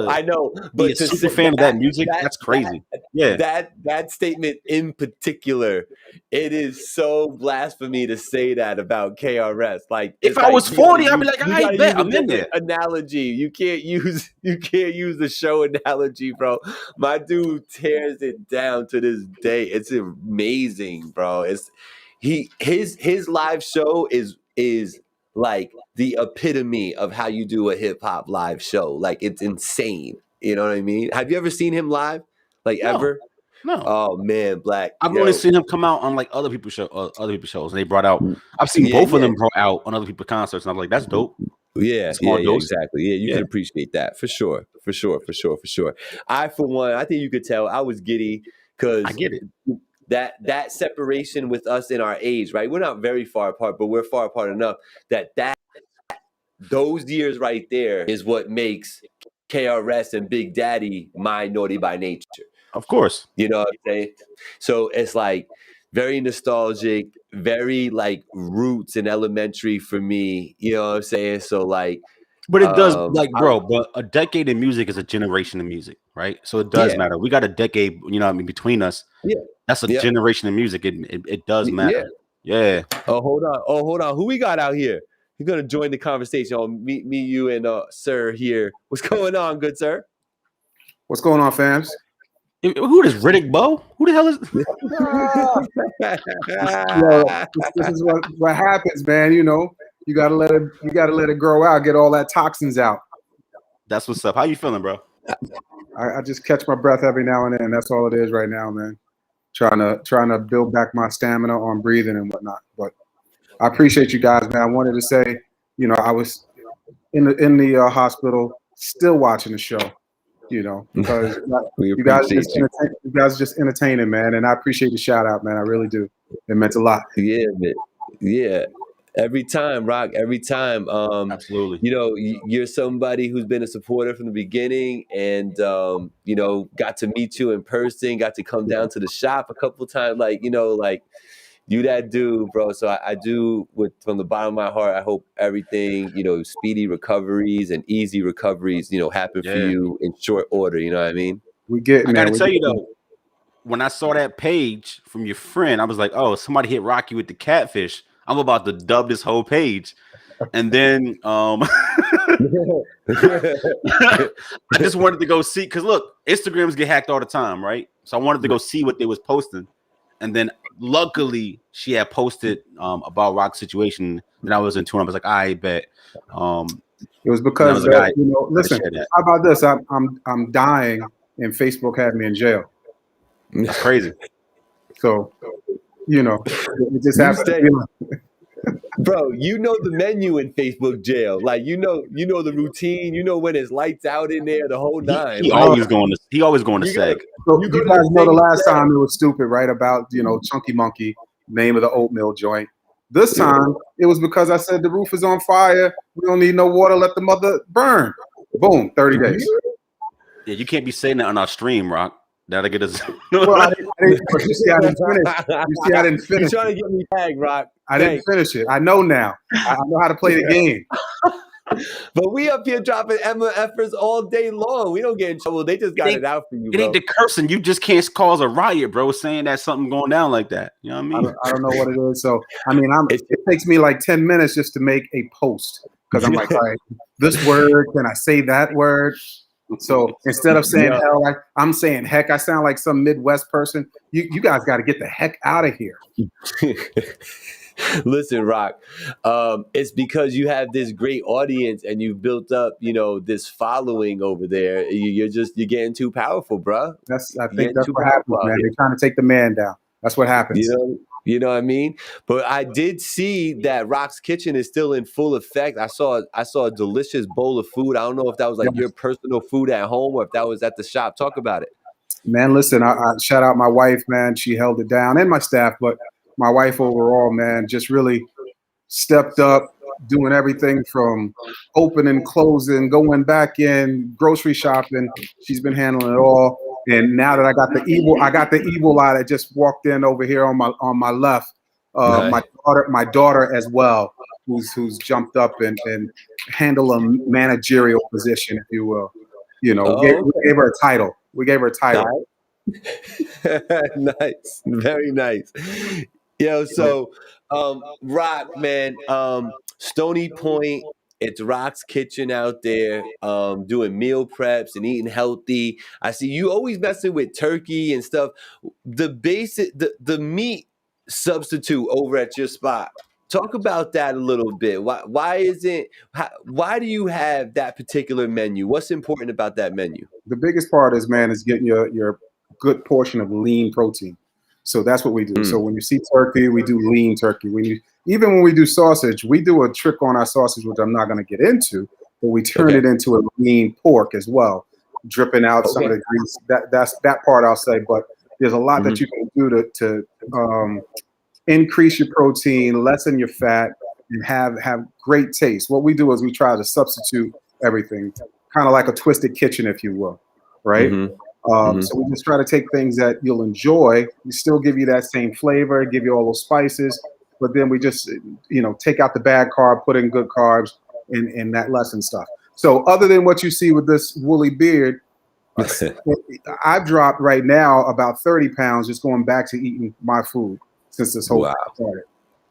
I know, be a but to super say fan of that music, that that's crazy. Yeah. that statement in particular, it is so blasphemy to say that about KRS. Like If it's I like was 40, I'd be like, you I gotta use bet a I'm in different there. analogy. You can't use the show analogy, bro. My dude tears it down to this day. It's amazing, bro. His live show is like the epitome of how you do a hip hop live show. Like it's insane. You know what I mean? Have you ever seen him live? Like No, ever? no. Oh man, Black, I've only yo. seen him come out on like other people's shows, and they brought out. I've seen Yeah, both of yeah. them brought out on other people's concerts, and I'm like, that's dope. Yeah, A yeah, small yeah, dose. exactly. Yeah, you Yeah, can appreciate that for sure, for sure, for sure, for sure. I, for one, I think you could tell I was giddy I because get it. that separation with us in our age, right? We're not very far apart, but we're far apart enough that those years right there is what makes KRS and Big Daddy my Naughty by Nature. Of course. You know what I'm saying? So it's like very nostalgic, very like roots and elementary for me. You know what I'm saying? So like, But it does, like, I, bro. But a decade in music is a generation of music, right? So it does yeah, matter. We got a decade, you know, what I mean, between us. yeah, That's a yeah, generation of music. It does yeah. matter. Yeah. Oh, hold on. Oh, hold on. Who we got out here? You're gonna join the conversation. Oh, me, you, and sir here. What's going on, good sir? What's going on, fams? Who is Riddick Bowe? Who the hell is? Yo, this is what happens, man. You know, you gotta let it grow out, get all that toxins out. That's what's up. How you feeling, bro? I just catch my breath every now and then. That's all it is right now, man. Trying to build back my stamina on breathing and whatnot. But I appreciate you guys, man. I wanted to say, you know, I was in the hospital, still watching the show. You know, because you guys just entertaining, man, and I appreciate the shout out, man. I really do. It meant a lot. Yeah, man. Yeah. Every time, Rock. Every time. Absolutely. You know, you're somebody who's been a supporter from the beginning, and you know, got to meet you in person, got to come down to the shop a couple times. Like, you know, like you that dude, bro. So I do, from the bottom of my heart, I hope everything, you know, speedy recoveries and easy recoveries, you know, happen for you in short order. You know what I mean? We get, man. I gotta tell you though, when I saw that page from your friend, I was like, oh, somebody hit Rocky with the catfish. I'm about to dub this whole page. And then I just wanted to go see, because look, Instagrams get hacked all the time, right? So I wanted to go see what they was posting. And then luckily she had posted about Rock's situation, and I was in tune. I was like, I bet. It was because like, you know, listen, how about this? I'm dying, and Facebook had me in jail. That's crazy. So, you know, it just happened. Bro, you know the menu in Facebook jail. Like you know the routine. You know when it's lights out in there, the whole nine. He always going to seg. So you guys know the last time it was stupid, right? About, you know, Chunky Monkey, name of the oatmeal joint. This time it was because I said the roof is on fire. We don't need no water. Let the mother burn. Boom, 30 days. Yeah, you can't be saying that on our stream, Rock. That'll get us. Well, I didn't finish. You see, I didn't finish. You're trying to get me tagged, Rock. I didn't finish it. I know now. I know how to play the game. But we up here dropping Emma effers all day long. We don't get in trouble. They just got it out for you, bro. It ain't the cursing. You just can't cause a riot, bro, saying that something going down like that. You know what I mean? I don't know what it is. So, I mean, it takes me like 10 minutes just to make a post because I'm like, all right, this word, can I say that word? So instead of saying hell, I'm saying heck. I sound like some Midwest person. You guys got to get the heck out of here. Listen, Rock, it's because you have this great audience and you've built up, you know, this following over there. You're getting too powerful, bro. I think that's what happens, man. They're trying to take the man down. That's what happens. You know what I mean? But I did see that Rock's Kitchen is still in full effect. I saw a delicious bowl of food. I don't know if that was like your personal food at home or if that was at the shop. Talk about it. Man, listen, I shout out my wife, man. She held it down, and my staff, but my wife overall, man, just really stepped up, doing everything from opening, closing, going back in, grocery shopping. She's been handling it all. And now that I got the evil eye that just walked in over here on my left. My daughter as well, who's jumped up and handle a managerial position, if you will. You know, Oh, we gave her a title. We gave her a title. Nice, very nice. Yo, so Rock, man, Stony Point, it's Rock's Kitchen out there, doing meal preps and eating healthy. I see you always messing with turkey and stuff. The basic, the meat substitute over at your spot. Talk about that a little bit. Why do you have that particular menu? What's important about that menu? The biggest part is, man, is getting your good portion of lean protein. So that's what we do. So when you see turkey, we do lean turkey. Even when we do sausage, we do a trick on our sausage, which I'm not going to get into, but we turn it into a lean pork as well, dripping out some of the grease. That's that part I'll say. But there's a lot that you can do to increase your protein, lessen your fat, and have great taste. What we do is we try to substitute everything, kind of like a twisted kitchen, if you will, right? So we just try to take things that you'll enjoy. We still give you that same flavor, give you all those spices, but then we just, take out the bad carb, put in good carbs, and that lessen stuff. So other than what you see with this woolly beard, I've dropped right now about 30 pounds just going back to eating my food since this whole thing started.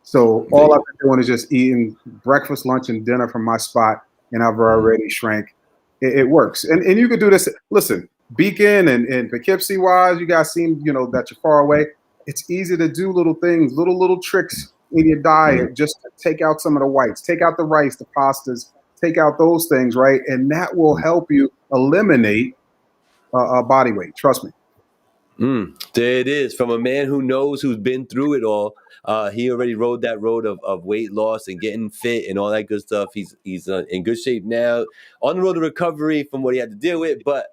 So all I've been doing is just eating breakfast, lunch, and dinner from my spot, and I've already shrank. It works. And you could do this. Listen, Beacon and Poughkeepsie wise, you guys seem, that you're far away. It's easy to do little things, little tricks in your diet, just to take out some of the whites, take out the rice, the pastas, take out those things, right? And that will help you eliminate body weight. Trust me. There it is. From a man who knows, who's been through it all. He already rode that road of weight loss and getting fit and all that good stuff. He's in good shape now, on the road to recovery from what he had to deal with, but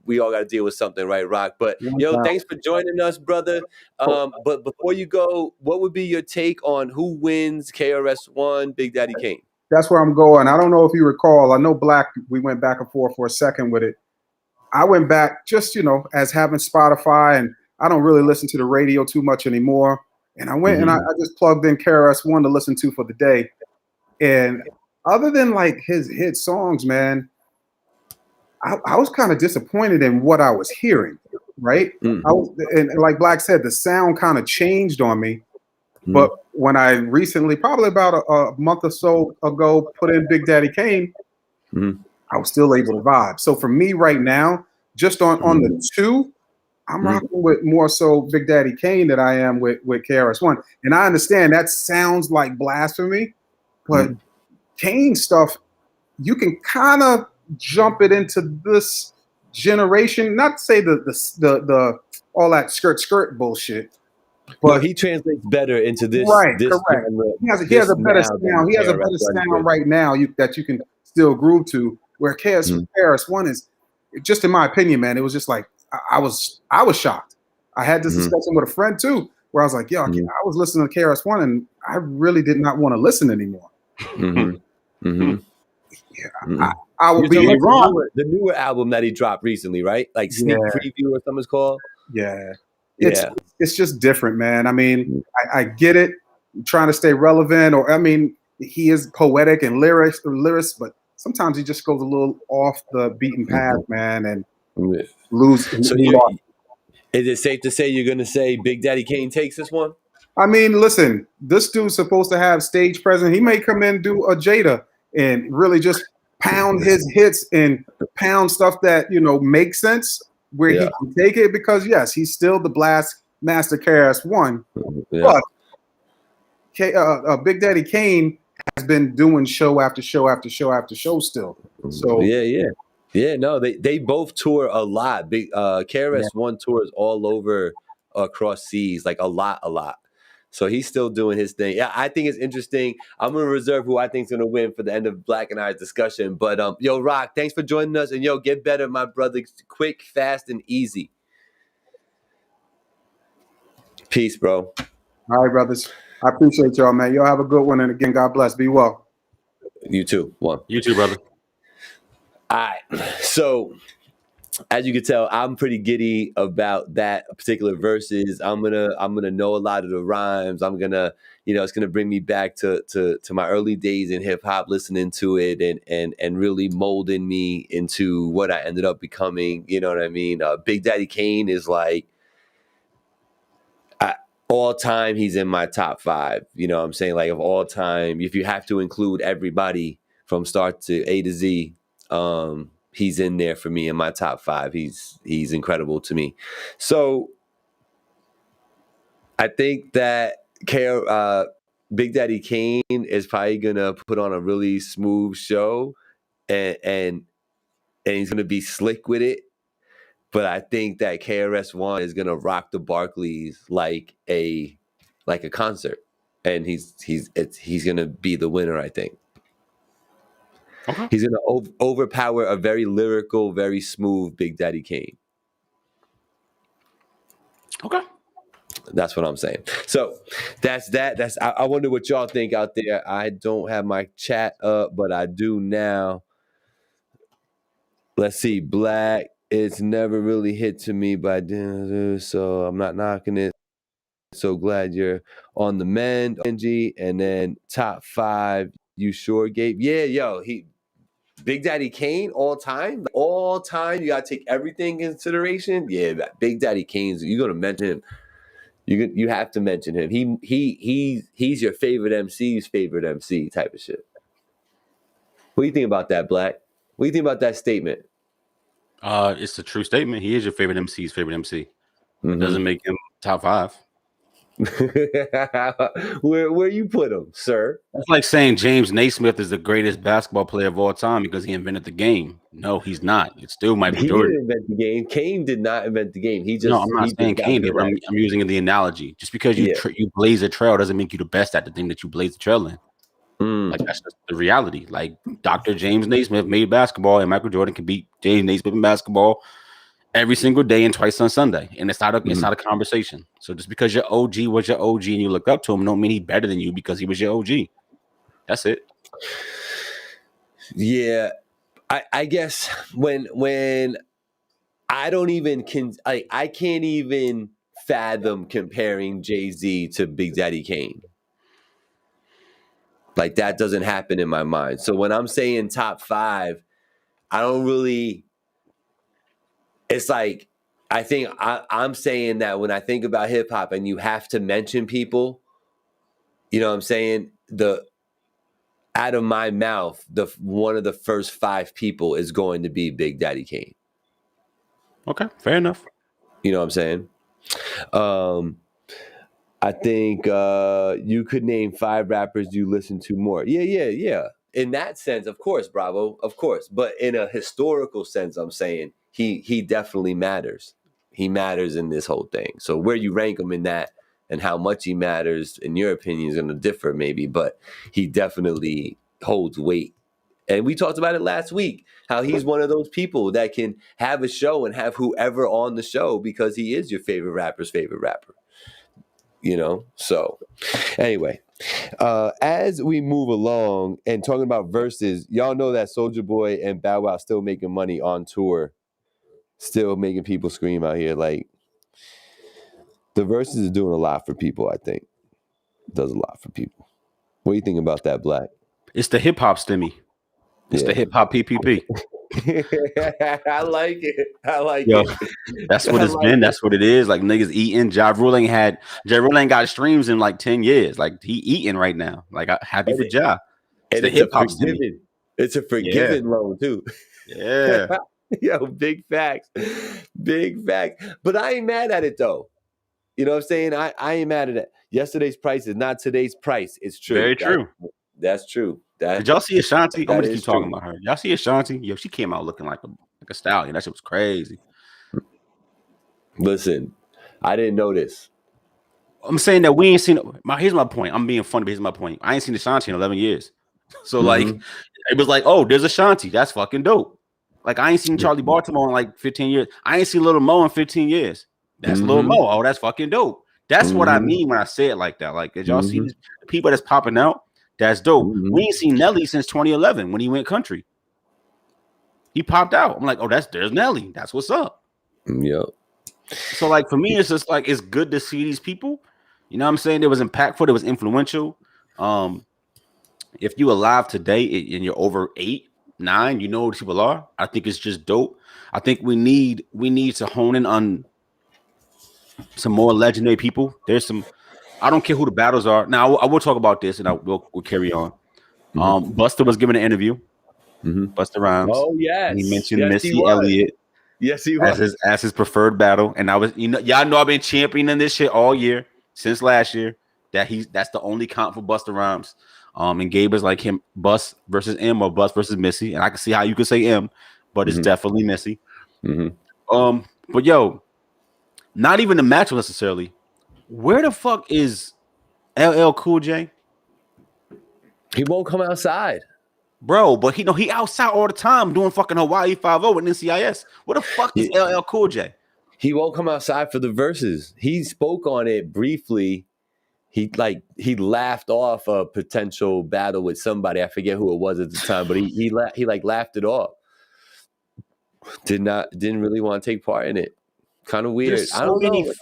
we all got to deal with something, right, Rock? But thanks for joining us, brother. But before you go, what would be your take on who wins KRS-One, Big Daddy Kane? That's where I'm going. I don't know if you recall. I know Black, we went back and forth for a second with it. I went back just, as having Spotify, and I don't really listen to the radio too much anymore. And I went and I just plugged in KRS-One to listen to for the day. And other than like his hit songs, man, I was kind of disappointed in what I was hearing, right? And like Black said, the sound kind of changed on me. But when I recently, probably about a month or so ago, put in Big Daddy Kane, I was still able to vibe. So for me right now, just on the two, I'm rocking with more so Big Daddy Kane than I am with KRS-One. And I understand that sounds like blasphemy, but Kane stuff, you can kind of jump it into this generation. Not to say the all that skirt bullshit, but he translates better into this. Right, this correct. genre, he has a better sound. He has a better sound right now that you can still groove to. Where KRS-One is, just in my opinion, man, it was just like I was shocked. I had this discussion with a friend too, where I was like, "Yo, I was listening to KRS-One, and I really did not want to listen anymore." I would be wrong. The newer album that he dropped recently, right? Like Sneak Preview or something it's called. It's just different, man. I mean, I get it, trying to stay relevant, or I mean, he is poetic and lyrics, but sometimes he just goes a little off the beaten path, man, and lose. So is it safe to say you're going to say Big Daddy Kane takes this one? I mean, listen, this dude's supposed to have stage presence. He may come in and do a Jada and really just pound his hits and pound stuff that, makes sense where he can take it, because yes, he's still the blast master KRS-One, but Big Daddy Kane has been doing show after show after show after show still. So no, they both tour a lot. Big KRS-One tours all over across seas, like a lot. So he's still doing his thing. Yeah, I think it's interesting. I'm gonna reserve who I think is gonna win for the end of Black and I's discussion. But yo, Rock, thanks for joining us, and yo, get better, my brother. Quick, fast, and easy. Peace, bro. All right, brothers. I appreciate y'all, man. Y'all have a good one, and again, God bless. Be well. You too. One. You too, brother. All right. So as you can tell, I'm pretty giddy about that particular verses. I'm gonna know a lot of the rhymes. I'm gonna, it's gonna bring me back to my early days in hip hop, listening to it and really molding me into what I ended up becoming. You know what I mean? Big Daddy Kane is like, all time, he's in my top 5. You know what I'm saying? Like, of all time, if you have to include everybody from start to A to Z, he's in there for me in my top 5. He's incredible to me. So I think that Big Daddy Kane is probably gonna put on a really smooth show, and he's gonna be slick with it. But I think that KRS-One is gonna rock the Barclays like a concert, and he's gonna be the winner. I think. Okay. He's gonna overpower a very lyrical, very smooth Big Daddy Kane. Okay. That's what I'm saying. So that's that. I wonder what y'all think out there. I don't have my chat up, but I do now. Let's see. Black. It's never really hit to me, but I didn't, so I'm not knocking it. So glad you're on the mend, Angie. And then top 5, you sure, Gabe? Yeah, yo, Big Daddy Kane, all time. You gotta take everything in consideration. Yeah, Big Daddy Kane's. You're gonna mention him. You have to mention him. He's your favorite MC's favorite MC type of shit. What do you think about that, Black? What do you think about that statement? It's a true statement. He is your favorite MC's favorite MC. Mm-hmm. Doesn't make him top 5. Where you put him, sir? That's like saying James Naismith is the greatest basketball player of all time because he invented the game. No, he's not. It's still Michael Jordan. He didn't invent the game. Kane did not invent the game. No, I'm not saying Kane did. I'm using the analogy. Just because you blaze a trail doesn't make you the best at the thing that you blaze the trail in. Like, that's just the reality. Like, Dr. James Naismith made basketball, and Michael Jordan can beat James Naismith in basketball every single day and twice on Sunday, and it's not a conversation. So just because your OG was your OG and you look up to him, don't mean he's better than you because he was your OG. That's it. Yeah, I guess when I don't even I can't even fathom comparing Jay-Z to Big Daddy Kane. Like, that doesn't happen in my mind. So when I'm saying top 5, I don't really. It's like, I think I'm saying that when I think about hip hop and you have to mention people, you know what I'm saying? Out of my mouth, one of the first 5 people is going to be Big Daddy Kane. Okay, fair enough. You know what I'm saying? I think you could name 5 rappers you listen to more. Yeah. In that sense, of course, Bravo, of course. But in a historical sense, I'm saying he definitely matters. He matters in this whole thing. So where you rank him in that and how much he matters, in your opinion, is going to differ maybe. But he definitely holds weight. And we talked about it last week, how he's one of those people that can have a show and have whoever on the show because he is your favorite rapper's favorite rapper. So anyway, as we move along and talking about verses, y'all know that Soulja Boy and Bow Wow still making money on tour, still making people scream out here. Like, the verses is doing a lot for people. I think it does a lot for people. What do you think about that, Black? It's the hip hop stimmy. It's the hip hop PPP. I like it. That's what it's been. That's what it is. Like, niggas eating. Ja Rule ain't got streams in like 10 years. Like, he eating right now. Like, happy for Ja. It's the hip hop stimmy. It's a forgiving loan too. Yeah. Yo, big facts. Big facts. But I ain't mad at it though. You know what I'm saying? I ain't mad at it. Yesterday's price is not today's price. It's true. Very true. That's true. Did y'all see Ashanti? I'm gonna keep talking about her. Y'all see Ashanti? Yo, she came out looking like a stallion. That shit was crazy. Listen, I didn't know this. I'm saying that we ain't seen. Here's my point. I'm being funny, but here's my point. I ain't seen Ashanti in 11 years. So like, it was like, oh, there's Ashanti. That's fucking dope. Like, I ain't seen Charlie Baltimore in like 15 years. I ain't seen Lil Mo in 15 years. That's Lil Mo. Oh, that's fucking dope. That's what I mean when I say it like that. Like, did y'all see the people that's popping out? That's dope. We ain't seen Nelly since 2011 when he went country. He popped out. I'm like, oh, there's Nelly. That's what's up. Yep. So like for me, it's just like it's good to see these people. You know what I'm saying? It was impactful. It was influential. If you alive today and you're over 8, 9, you know who these people are. I think it's just dope. I think we need to hone in on some more legendary people. There's some. I don't care who the battles are. Now I will talk about this, and we'll carry on. Busta was giving an interview. Busta Rhymes. Oh yes, and he mentioned yes, Missy Elliott. Yes, he was as his preferred battle, and I was, y'all know I've been championing this shit all year since last year. That's the only comp for Busta Rhymes. And Gabe is like him, Bus versus M or Bus versus Missy, and I can see how you could say M, but it's definitely Missy. But yo, not even the match necessarily. Where the fuck is LL Cool J? He won't come outside. Bro, but he outside all the time doing fucking Hawaii 5-0 and NCIS. What the fuck is LL Cool J? He won't come outside for the verses. He spoke on it briefly. He laughed off a potential battle with somebody. I forget who it was at the time, but he laughed it off. Didn't really want to take part in it. Kind of weird. I don't know.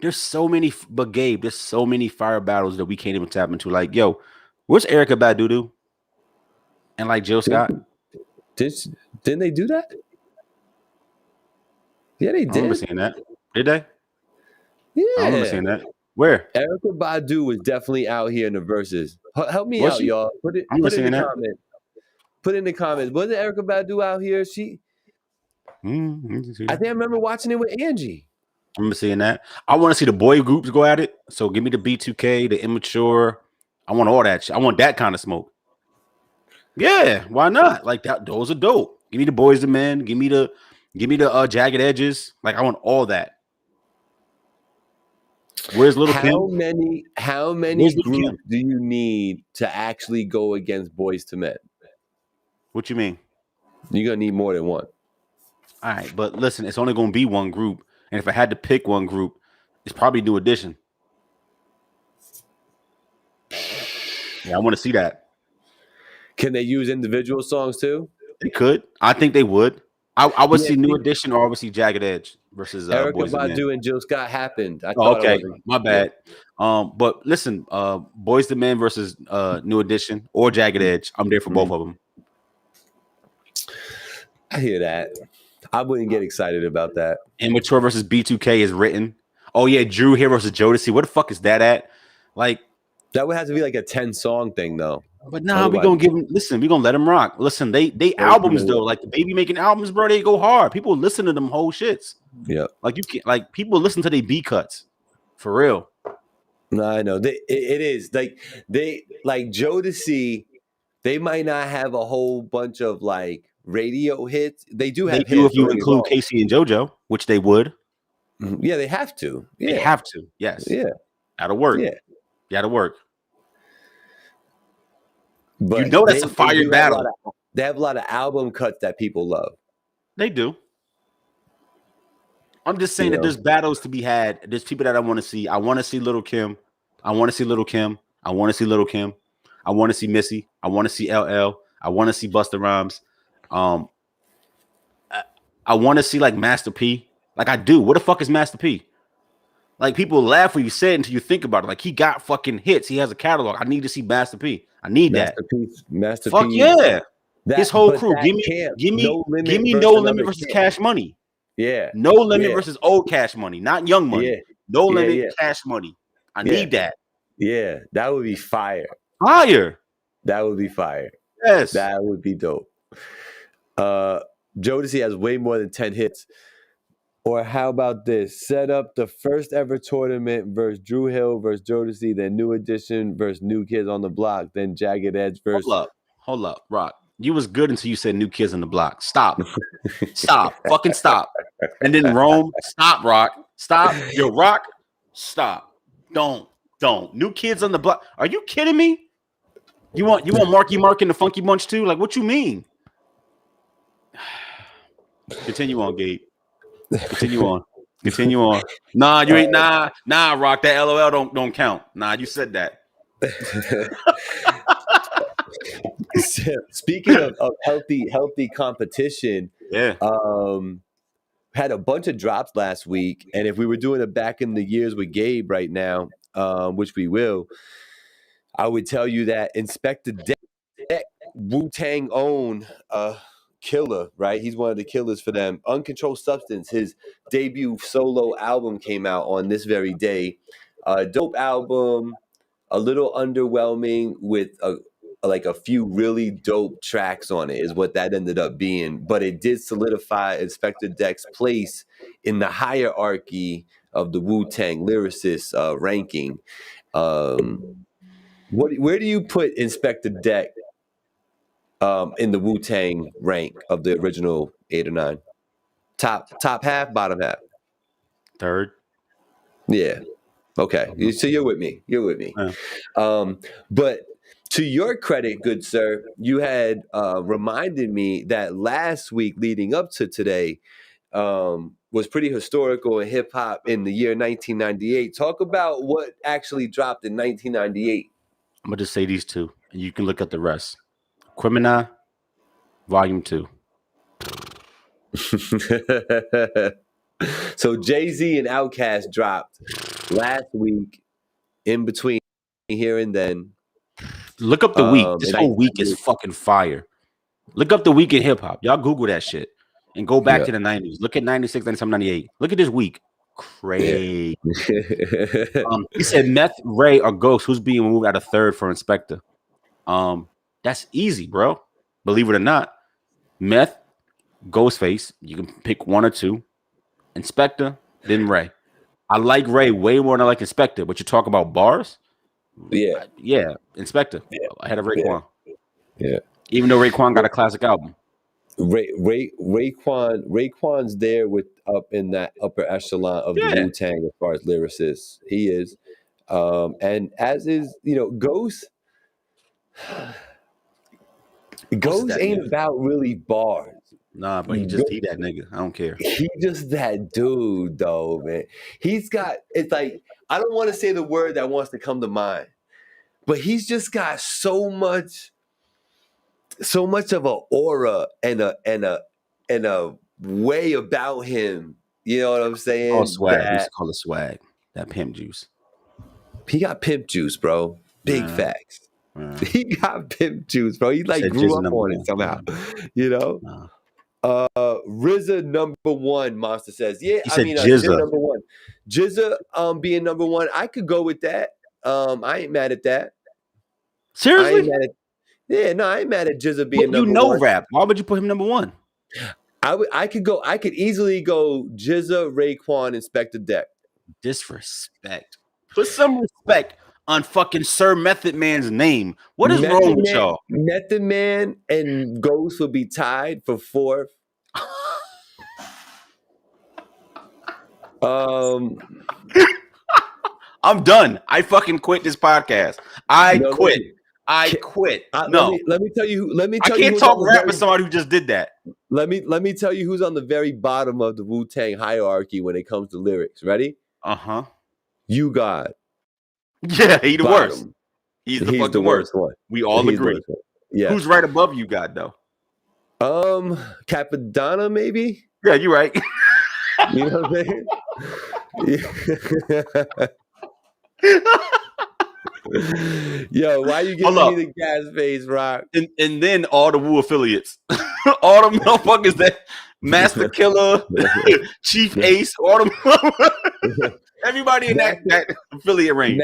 There's so many, but Gabe, there's so many fire battles that we can't even tap into. Like, yo, where's Erykah Badu? And like Jill Scott. Didn't they do that? Yeah, they did. I remember seeing that. Did they? Yeah. I remember seeing that. Where? Erykah Badu was definitely out here in the verses. Help me out, y'all. Put in the comments. Put in the comments. Wasn't Erykah Badu out here? I think I remember watching it with Angie. I remember seeing that. I want to see the boy groups go at it. So give me the B2K, the Immature. I want all that shit. I want that kind of smoke. Yeah, why not? Like that, those are dope. Give me the Boys to Men. Give me the Jagged Edges. Like I want all that. Where's Little Kim? How many groups do you need to actually go against Boys to Men? What you mean? You're gonna need more than one. All right, but listen, it's only gonna be one group, and if I had to pick one group, it's probably New Edition. Yeah, I want to see that. Can they use individual songs too? They could. I think they would. I would see New Edition or obviously Jagged Edge versus Erykah Badu and Jill Scott happened. Okay, my bad. But listen, Boys to Men versus New Edition or Jagged Edge. I'm there for both of them. I hear that. I wouldn't get excited about that. Immature versus B2K is written. Oh yeah, Drew here versus Jodeci. What the fuck is that at? Like that would have to be like a 10-song thing though. But nah, we gonna give them. Listen, we gonna let them rock. Listen, they albums though, like the Baby making albums, bro. They go hard. People listen to them whole shits. Yeah, like you can't. Like people listen to their B cuts, for real. No, I know. It is like they like Jodeci. They might not have a whole bunch of like radio hits. They do have. They do if you include Casey and JoJo, which they would. Yeah, they have to. Yeah. They have to. Yes. Yeah. That'll work. Yeah. That'll work. But you know that's a fire battle. They have a lot of album cuts that people love. They do. I'm just saying that there's battles to be had. There's people that I want to see. I want to see Little Kim. I want to see Little Kim. I want to see Little Kim. I want to see Missy. I want to see LL. I want to see Busta Rhymes. I want to see like Master P. Like I do. What the fuck is Master P? Like people laugh when you say it until you think about it. Like he got fucking hits. He has a catalog. I need to see Master P. I need that. Master Fuck P. Yeah. His whole crew. Give me No Limit versus Cash Money. Yeah. No Limit versus Old Cash Money, not Young Money. Yeah. No Limit Cash Money. I need that. Yeah, that would be fire. Fire. That would be fire. Yes. That would be dope. Jodeci has way more than 10 hits. Or how about this? Set up the first ever tournament versus Drew Hill versus Jodeci, then New Edition versus New Kids on the Block, then Jagged Edge versus... Hold up, Rock. You was good until you said New Kids on the Block. Stop. Stop. Fucking stop. And then Rome. Stop, Rock. Stop. Yo, Rock. Stop. Don't. New Kids on the Block. Are you kidding me? You want Marky Mark and the Funky Bunch too? Like, what you mean? Continue on, Gabe. Continue on. Nah, you ain't nah, Rock. That LOL don't count. Nah, you said that. Speaking of healthy competition, Yeah. Had a bunch of drops last week, and if we were doing it back in the years with Gabe right now, which we will, I would tell you that Inspector Deck, Wu-Tang own killer, right? He's one of the killers for them. Uncontrolled Substance, his debut solo album came out on this very day. Dope album, a little underwhelming with a few really dope tracks on it is what that ended up being. But it did solidify Inspector Deck's place in the hierarchy of the Wu-Tang lyricist ranking. Where do you put Inspector Deck in the Wu-Tang rank of the original 8 or 9? Top half, bottom half? Third. Yeah. Okay. So you're with me. Yeah. But to your credit, good sir, you had reminded me that last week leading up to today was pretty historical in hip hop in the year 1998. Talk about what actually dropped in 1998. I'm gonna just say these two, and you can look at the rest. Quimina, Volume 2. So Jay-Z and Outkast dropped last week. In between here and then. Look up the week. This whole week is fucking fire. Look up the week in hip hop. Y'all Google that shit and go back to the 90s. Look at 96, 97, 98. Look at this week. Crazy. He said Meth, Ray, or Ghost. Who's being moved out of third for Inspector? That's easy, bro. Believe it or not. Meth, Ghostface. You can pick one or two. Inspector, then Ray. I like Ray way more than I like Inspector, but you talk about bars? Yeah, Inspector. Yeah. Ahead of Raekwon. Yeah. Even though Raekwon got a classic album. Raekwon's there with up in that upper echelon of the Wu-Tang as far as lyricists. He is. And as is, Ghost. Ghost ain't about really bars. Nah, but he that nigga. I don't care. He just that dude, though, man. He's got, it's like, I don't want to say the word that wants to come to mind, but he's just got so much of an aura and a way about him. You know what I'm saying? Oh, swag. We used to call it swag. That pimp juice. He got pimp juice, bro. Big facts. He got pimp juice, bro. He like grew up on it somehow. RZA number one, Monster says. Yeah, Jizza number one. Jizza being number one, I could go with that. I ain't mad at that. Seriously? I ain't mad at Jizza being number one. Rap. Why would you put him number one? I could easily go Jizza, Raekwon, Inspector Deck. Disrespect. Put some respect on fucking Sir Method Man's name. What is wrong with y'all? Method Man and Ghost will be tied for fourth. I'm done. I fucking quit this podcast. I quit. Let me tell you. I can't talk rap with somebody who just did that. Let me tell you who's on the very bottom of the Wu-Tang hierarchy when it comes to lyrics. Ready? You God. Yeah, he's the worst. He's the fucking worst one. We all agree. Yeah. Who's right above you, God, though? Capadonna, maybe? Yeah, you're right. You know what I'm saying? Yo, why you giving me the gas face, Rock? And then all the Wu affiliates. All the motherfuckers that Master Killer, Chief Ace, all the everybody in that affiliate range.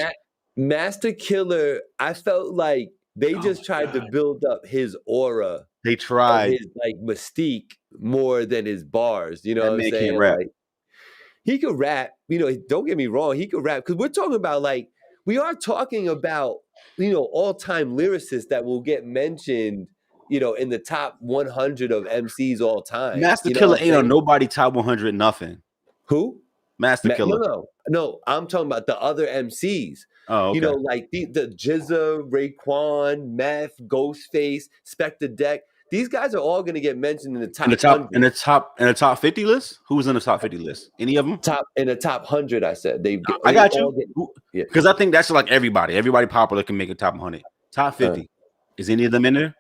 Master Killer, I felt like they just tried to build up his aura. They tried his mystique more than his bars. You know that what I'm saying? Can't rap. He could rap. Don't get me wrong. He could rap because we're talking about we are talking about all-time lyricists that will get mentioned. In the top 100 of MCs all time. Master Killer ain't on nobody top 100 nothing. Who? Master Killer. No. I'm talking about the other MCs. Oh, okay. The Jizza, Raekwon, Meth, Ghostface, Spectre Deck. These guys are all going to get mentioned in the top 100. In the top 50 list? Who's in the top 50 list? Any of them? In the top 100, I said. I got you. Because I think that's like everybody. Everybody popular can make a top 100. Top 50. Is any of them in there?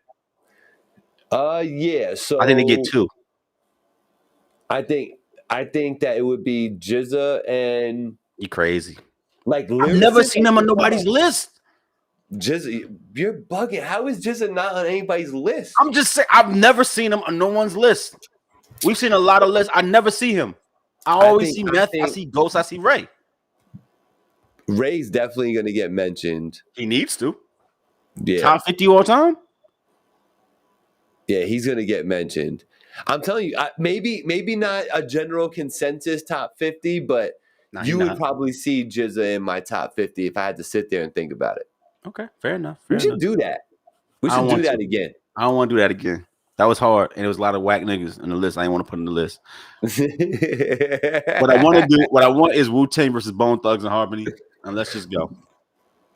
Yeah. So I think they get 2. I think that it would be Jizza and You crazy? like I've never lyricists. seen him on nobody's list. Jizza, you're bugging. How is Jizza not on anybody's list? I'm just saying, I've never seen him on no one's list. We've seen a lot of lists. I never see him. I always see Meth. I see Ghost. I see Ray. Ray's definitely going to get mentioned. He needs to. Yeah. Top 50 all time? Yeah, he's going to get mentioned. I'm telling you, maybe not a general consensus top 50, but you would probably see Jizza in my top 50 if I had to sit there and think about it. Okay, fair enough. We should do that. We should do that again. I don't want to do that again. That was hard, and it was a lot of whack niggas in the list. I didn't want to put in the list. What I want is Wu-Tang versus Bone Thugs and Harmony, and let's just go.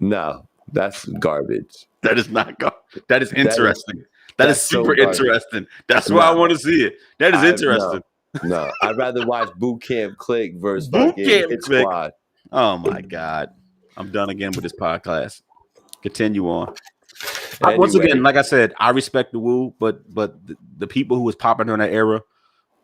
No, that's garbage. That is not garbage. That is interesting. That is super interesting. That's why I want to see it. That is interesting. No, I'd rather watch Boot Camp Click versus fucking Hit Squad. Oh my God. I'm done again with this podcast. Continue on. Anyway. Once again, like I said, I respect the Wu, but the people who was popping during that era,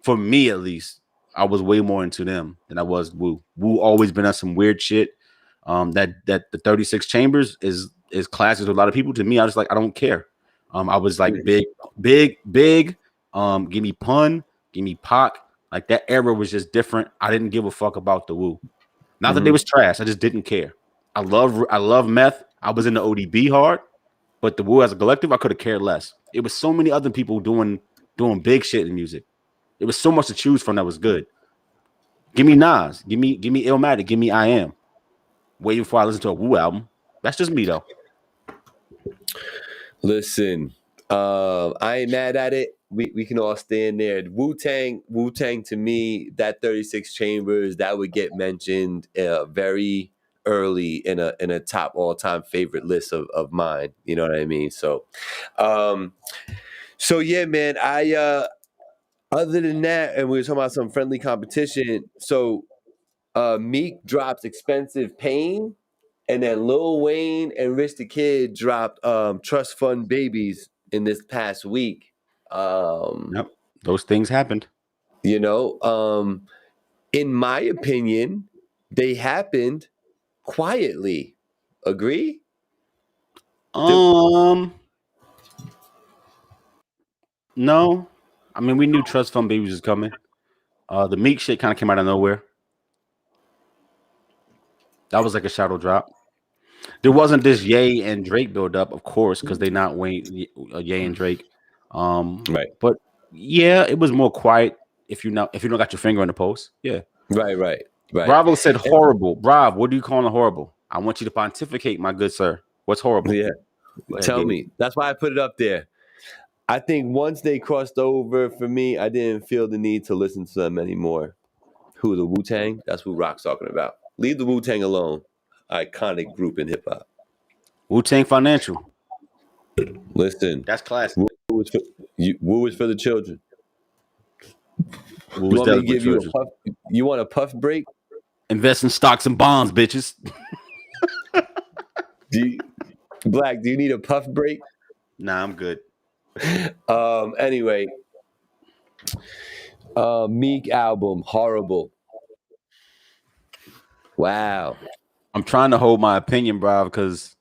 for me at least, I was way more into them than I was Wu. Wu always been on some weird shit. That the 36 Chambers is classic to a lot of people. To me, I was like, I don't care. I was like big. Give me Pun, give me Pac. Like that era was just different. I didn't give a fuck about the Wu. Not that they was trash. I just didn't care. I love Meth. I was in the ODB hard, but the Wu as a collective, I could have cared less. It was so many other people doing big shit in music. It was so much to choose from that was good. Give me Nas. Give me Illmatic. Give me I Am. Way before I listen to a Wu album. That's just me though. Listen, I ain't mad at it. We can all stand there. Wu-Tang to me, that 36 Chambers, that would get mentioned very early in a top all-time favorite list of mine. You know what I mean? So yeah, man, other than that, and we were talking about some friendly competition. So Meek drops Expensive Pain, and then Lil Wayne and Rich the Kid dropped Trust Fund Babies in this past week. Yep, those things happened. You know, in my opinion, they happened quietly. Agree? No. I mean, we knew Trust Fund Babies was coming. The Meek shit kind of came out of nowhere. That was like a shadow drop. There wasn't this Ye and Drake build up, of course, because they not Wayne, Ye and Drake. Right. But yeah, it was more quiet if you don't got your finger on the post. Yeah. Right. Bravo said horrible. Brav, what do you call it horrible? I want you to pontificate, my good sir. What's horrible? Yeah. Tell me. That's why I put it up there. I think once they crossed over for me, I didn't feel the need to listen to them anymore. Who, the Wu-Tang? That's who Rock's talking about. Leave the Wu-Tang alone. Iconic group in hip-hop. Wu-Tang Financial. Listen. That's classic. Wu is for the children. You want me to give you a puff? You want a puff break? Invest in stocks and bonds, bitches. Black, do you need a puff break? Nah, I'm good. Anyway, Meek album, horrible. Wow. I'm trying to hold my opinion, bro, because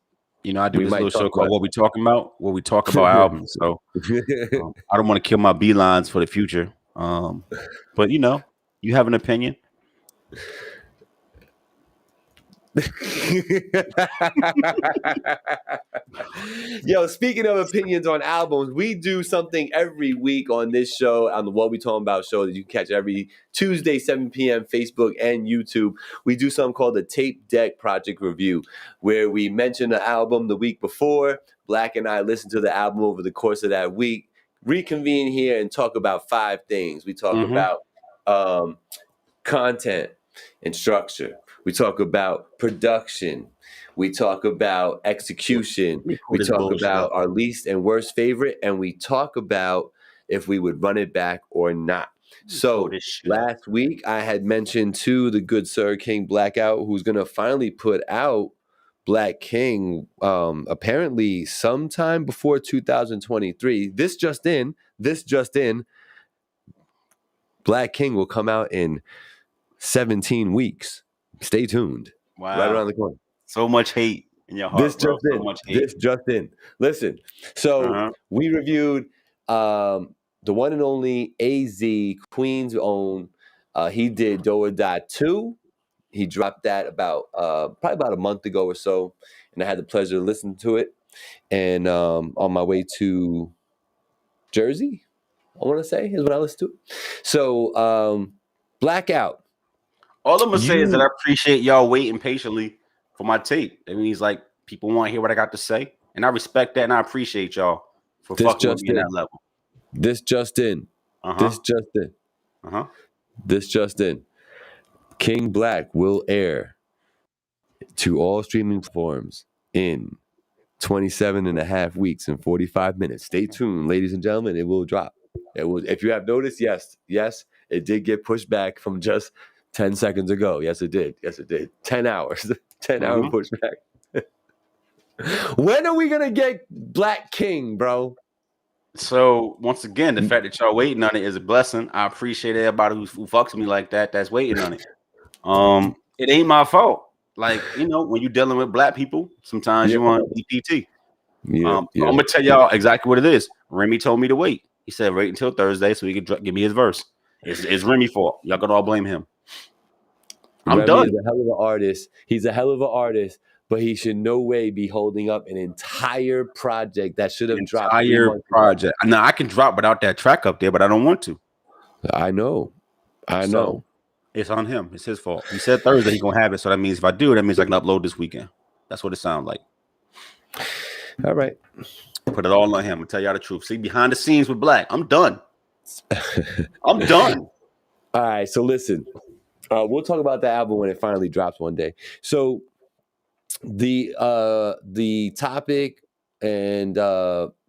I do this little show called What We Talking About, where we talk about albums. So I don't want to kill my beelines for the future. But you have an opinion. Yo, speaking of opinions on albums, we do something every week on this show, on the What We Talking About show that you can catch every Tuesday, 7 p.m. Facebook and YouTube. We do something called the Tape Deck Project Review, where we mention the album the week before. Black and I listen to the album over the course of that week, reconvene here and talk about 5 things. We talk about content and structure. We talk about production. We talk about execution. We talk about our least and worst favorite. And we talk about if we would run it back or not. So last week, I had mentioned to the good sir, King Blackout, who's going to finally put out Black King apparently sometime before 2023. This just in. Black King will come out in 17 weeks. Stay tuned. Wow. Right around the corner. So much hate in your heart, This bro. just So in. much hate. This just in. Listen, so we reviewed the one and only AZ, Queen's own. He did Do or Die 2. He dropped that about probably about a month ago or so, and I had the pleasure to listen to it. And on my way to Jersey, I want to say, is when I listened to it. So Blackout. All I'm gonna say is that I appreciate y'all waiting patiently for my tape. That means like people want to hear what I got to say, and I respect that, and I appreciate y'all for fucking with me in that level. This just in. This just in. This just in. King Black will air to all streaming platforms in 27 and a half weeks and 45 minutes. Stay tuned, ladies and gentlemen. It will drop. It will. If you have noticed, yes, it did get pushed back from just 10 seconds ago. Yes, it did. 10 hours. 10-hour pushback. When are we gonna get Black King, bro? So once again, the fact that y'all waiting on it is a blessing. I appreciate everybody who fucks with me like that. That's waiting on it. It ain't my fault. Like, you know, when you're dealing with black people, sometimes you want EPT. I'm gonna tell y'all exactly what it is. Remy told me to wait. He said wait until Thursday so he could give me his verse. It's Remy's fault. Y'all could all blame him. I'm done. He's a hell of an artist. He's a hell of an artist, but he should no way be holding up an entire project that should have dropped. Entire project. Now I can drop without that track up there, but I don't want to. I know. So, it's on him. It's his fault. He said Thursday he's gonna have it, so that means if I do, that means I can upload this weekend. That's what it sounds like. All right. Put it all on him. I'll tell y'all the truth. See, behind the scenes with Black, I'm done. I'm done. All right. So listen, we'll talk about the album when it finally drops one day. So the topic and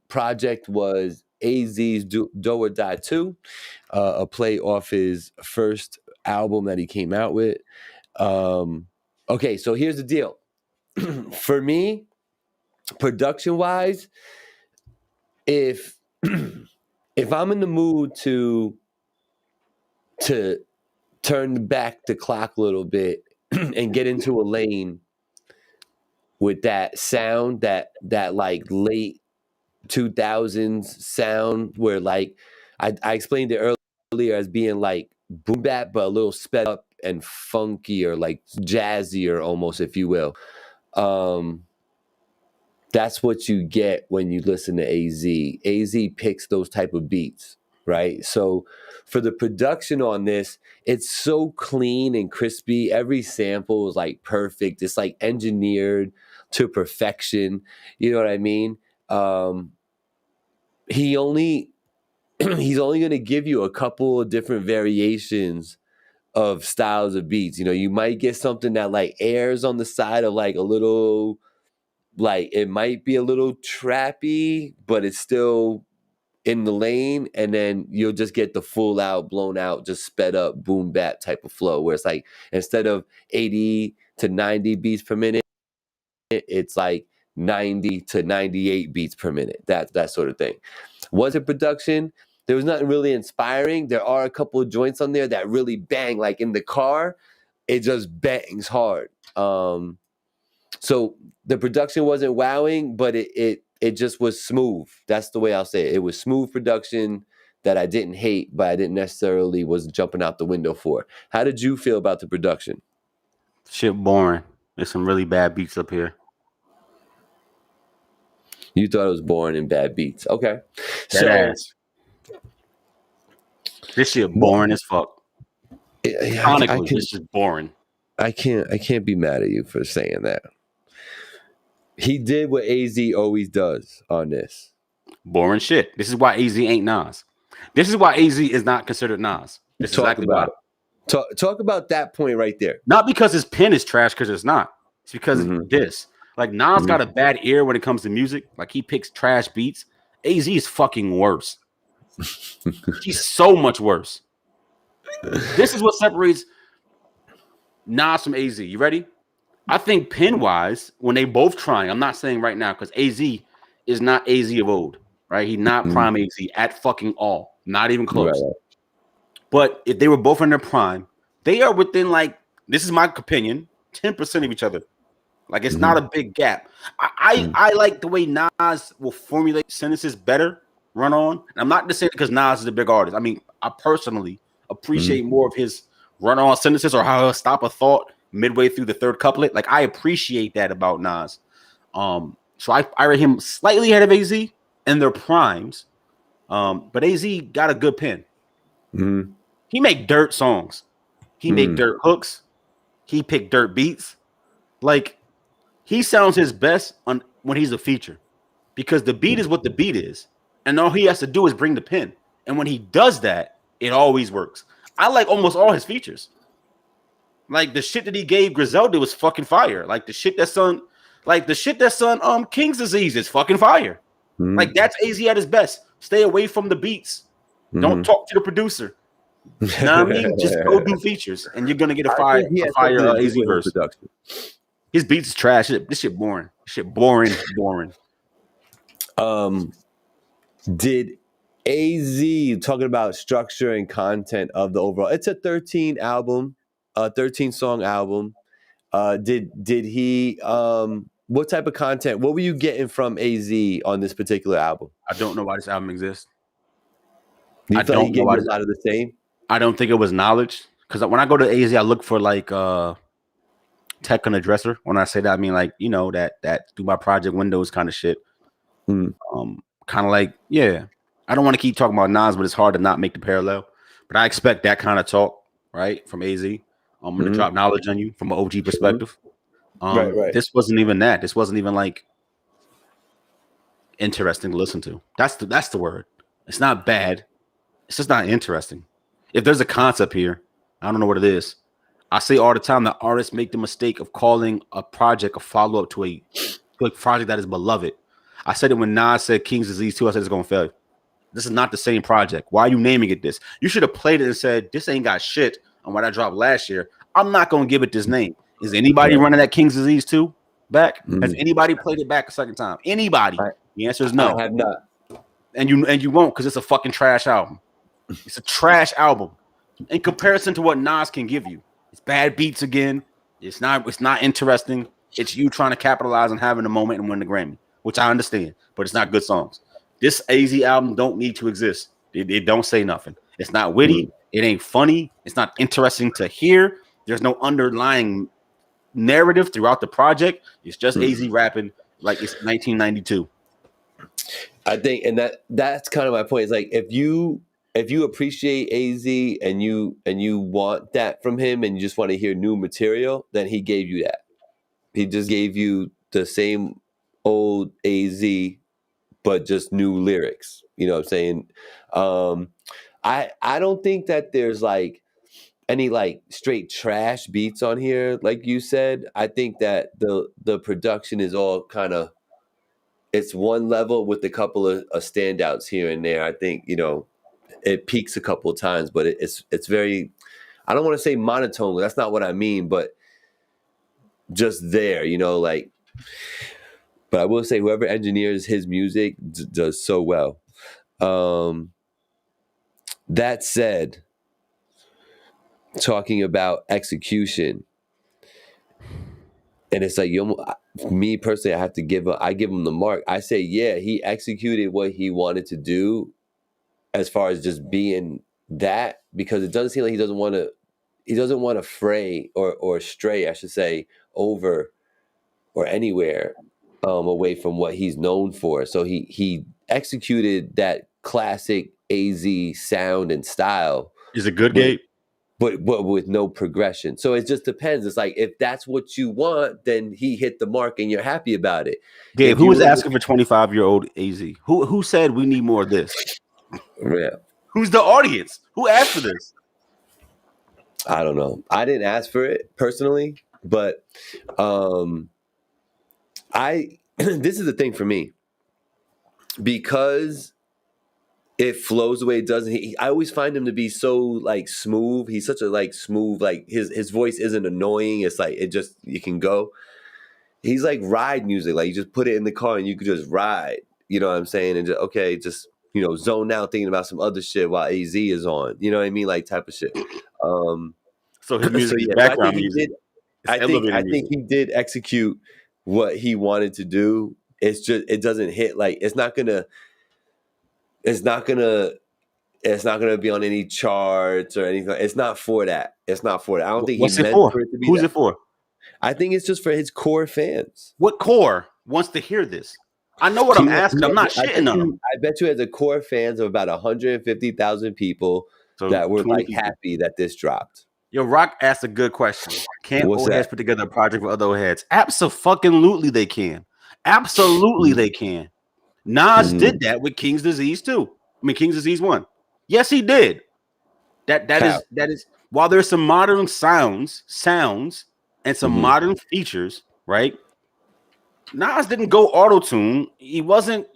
project was AZ's Do or Die 2, a play off his first album that he came out with. Okay, so here's the deal. For me, production wise, if I'm in the mood to turn back the clock a little bit and get into a lane with that sound, that like late 2000s sound where like I explained it earlier as being like boom bap, but a little sped up and funkier, like jazzier almost, if you will. That's what you get when you listen to AZ. AZ picks those type of beats, right? So for the production on this, it's so clean and crispy. Every sample is like perfect. It's like engineered to perfection. You know what I mean? He's only going to give you a couple of different variations of styles of beats. You know, you might get something that like airs on the side of like a little, like it might be a little trappy, but it's still in the lane. And then you'll just get the full out, blown out, just sped up boom bap type of flow where it's like instead of 80 to 90 beats per minute, it's like 90 to 98 beats per minute. That sort of thing. Was it production? There was nothing really inspiring. There are a couple of joints on there that really bang. Like in the car, it just bangs hard. So the production wasn't wowing, but it just was smooth. That's the way I'll say it. It was smooth production that I didn't hate, but I didn't necessarily was jumping out the window for. How did you feel about the production? Shit boring. There's some really bad beats up here. You thought it was boring and bad beats. Okay. This shit boring as fuck. Sonically, this is boring. I can't be mad at you for saying that. He did what AZ always does on this. Boring shit. This is why AZ ain't Nas. This is why AZ is not considered Nas. This is exactly why. Talk about that point right there. Not because his pen is trash, because it's not. It's because this. Like Nas got a bad ear when it comes to music. Like he picks trash beats. AZ is fucking worse. He's so much worse. This is what separates Nas from AZ. You ready? I think pen-wise, when they both trying, I'm not saying right now, because AZ is not AZ of old, right? He's not prime AZ at fucking all. Not even close. Right. But if they were both in their prime, they are within like, this is my opinion, 10% of each other. Like it's not a big gap. I like the way Nas will formulate sentences better, run on. And I'm not just saying because Nas is a big artist. I mean, I personally appreciate more of his run on sentences or how he'll stop a thought midway through the third couplet. Like I appreciate that about Nas. So I rate him slightly ahead of AZ in their primes. But AZ got a good pen. He make dirt songs. He make dirt hooks. He picked dirt beats. Like he sounds his best when he's a feature, because the beat is what the beat is, and all he has to do is bring the pen. And when he does that, it always works. I like almost all his features. Like the shit that he gave Griselda was fucking fire. Like the shit that son King's Disease is fucking fire. Like that's AZ at his best. Stay away from the beats. Don't talk to the producer. You know what I mean? Just go do features, and you're gonna get a fire AZ verse. His beats is trash. This shit boring. Boring. Did AZ, talking about structure and content of the overall? It's a 13 song album. Did he? What type of content? What were you getting from AZ on this particular album? I don't know why this album exists. I thought he gave you a lot of the same. I don't think it was knowledge, because when I go to AZ, I look for like tech on the dresser. When I say that, I mean like, you know, that through my project windows kind of shit. Kind of like, yeah. I don't want to keep talking about Nas, but it's hard to not make the parallel. But I expect that kind of talk, right, from AZ. I'm gonna drop knowledge on you from an OG perspective. Right. This wasn't even that. This wasn't even like interesting to listen to. That's the word. It's not bad. It's just not interesting. If there's a concept here, I don't know what it is. I say all the time that artists make the mistake of calling a project a follow-up to a project that is beloved. I said it when Nas said King's Disease 2. I said it's going to fail. This is not the same project. Why are you naming it this? You should have played it and said, this ain't got shit on what I dropped last year. I'm not going to give it this name. Is anybody running that King's Disease 2 back? Has anybody played it back a second time? Anybody? The answer is no. I have not. And you won't, because it's a fucking trash album. It's a trash album in comparison to what Nas can give you. It's bad beats again. It's not interesting. It's you trying to capitalize on having a moment and win the Grammy, which I understand, but it's not good songs. This AZ album don't need to exist. It don't say nothing. It's not witty. It ain't funny. It's not interesting to hear. There's no underlying narrative throughout the project. It's just AZ rapping like it's 1992. I think, and that's kind of my point. It's like if you appreciate AZ and you want that from him and you just want to hear new material, then he gave you that. He just gave you the same old AZ, but just new lyrics. You know what I'm saying? I don't think that there's like any like straight trash beats on here, like you said. I think that the production is all kind of, it's one level with a couple of standouts here and there. I think, you know, it peaks a couple of times, but it's very, I don't want to say monotone. That's not what I mean, but just there, you know, like, but I will say whoever engineers his music does so well. That said, talking about execution, and it's like, me personally, I give him the mark. I say, yeah, he executed what he wanted to do as far as just being that, because it doesn't seem like he doesn't want to fray or stray, I should say, over or anywhere away from what he's known for. So he executed that classic AZ sound and style. Is it good, Gabe? But with no progression. So it just depends. It's like, if that's what you want, then he hit the mark and you're happy about it. Gabe, who was asking for 25-year-old AZ? Who said we need more of this? Yeah. Who's the audience? Who asked for this? I don't know. I didn't ask for it personally, but this is the thing for me. Because it flows the way it does. I always find him to be so like smooth. He's such a like smooth, like his voice isn't annoying. It's like, you can go. He's like ride music. Like you just put it in the car and you could just ride. You know what I'm saying? And just zone out thinking about some other shit while AZ is on. You know what I mean? Like type of shit. So his music is So I background think he music. did. It's I elevator think he did execute what he wanted to do. It's just it doesn't hit like it's not gonna be on any charts or anything. It's not for that. It's not for that. I don't think he What's it meant for? for it to be. Who's that. it for? I think it's just for his core fans. What core wants to hear this? I know what I'm asking. I'm not shitting on him. I bet you has a core fans of about 150,000 people that were like happy that this dropped. Yo, Rock asked a good question. Can What's old heads that? put together a project with other old heads? Absolutely they can. Absolutely they can. Nas did that with King's Disease 2. I mean King's Disease 1. Yes, he did. That is while there's some modern sounds and some modern features, right? Nas didn't go auto-tune. He wasn't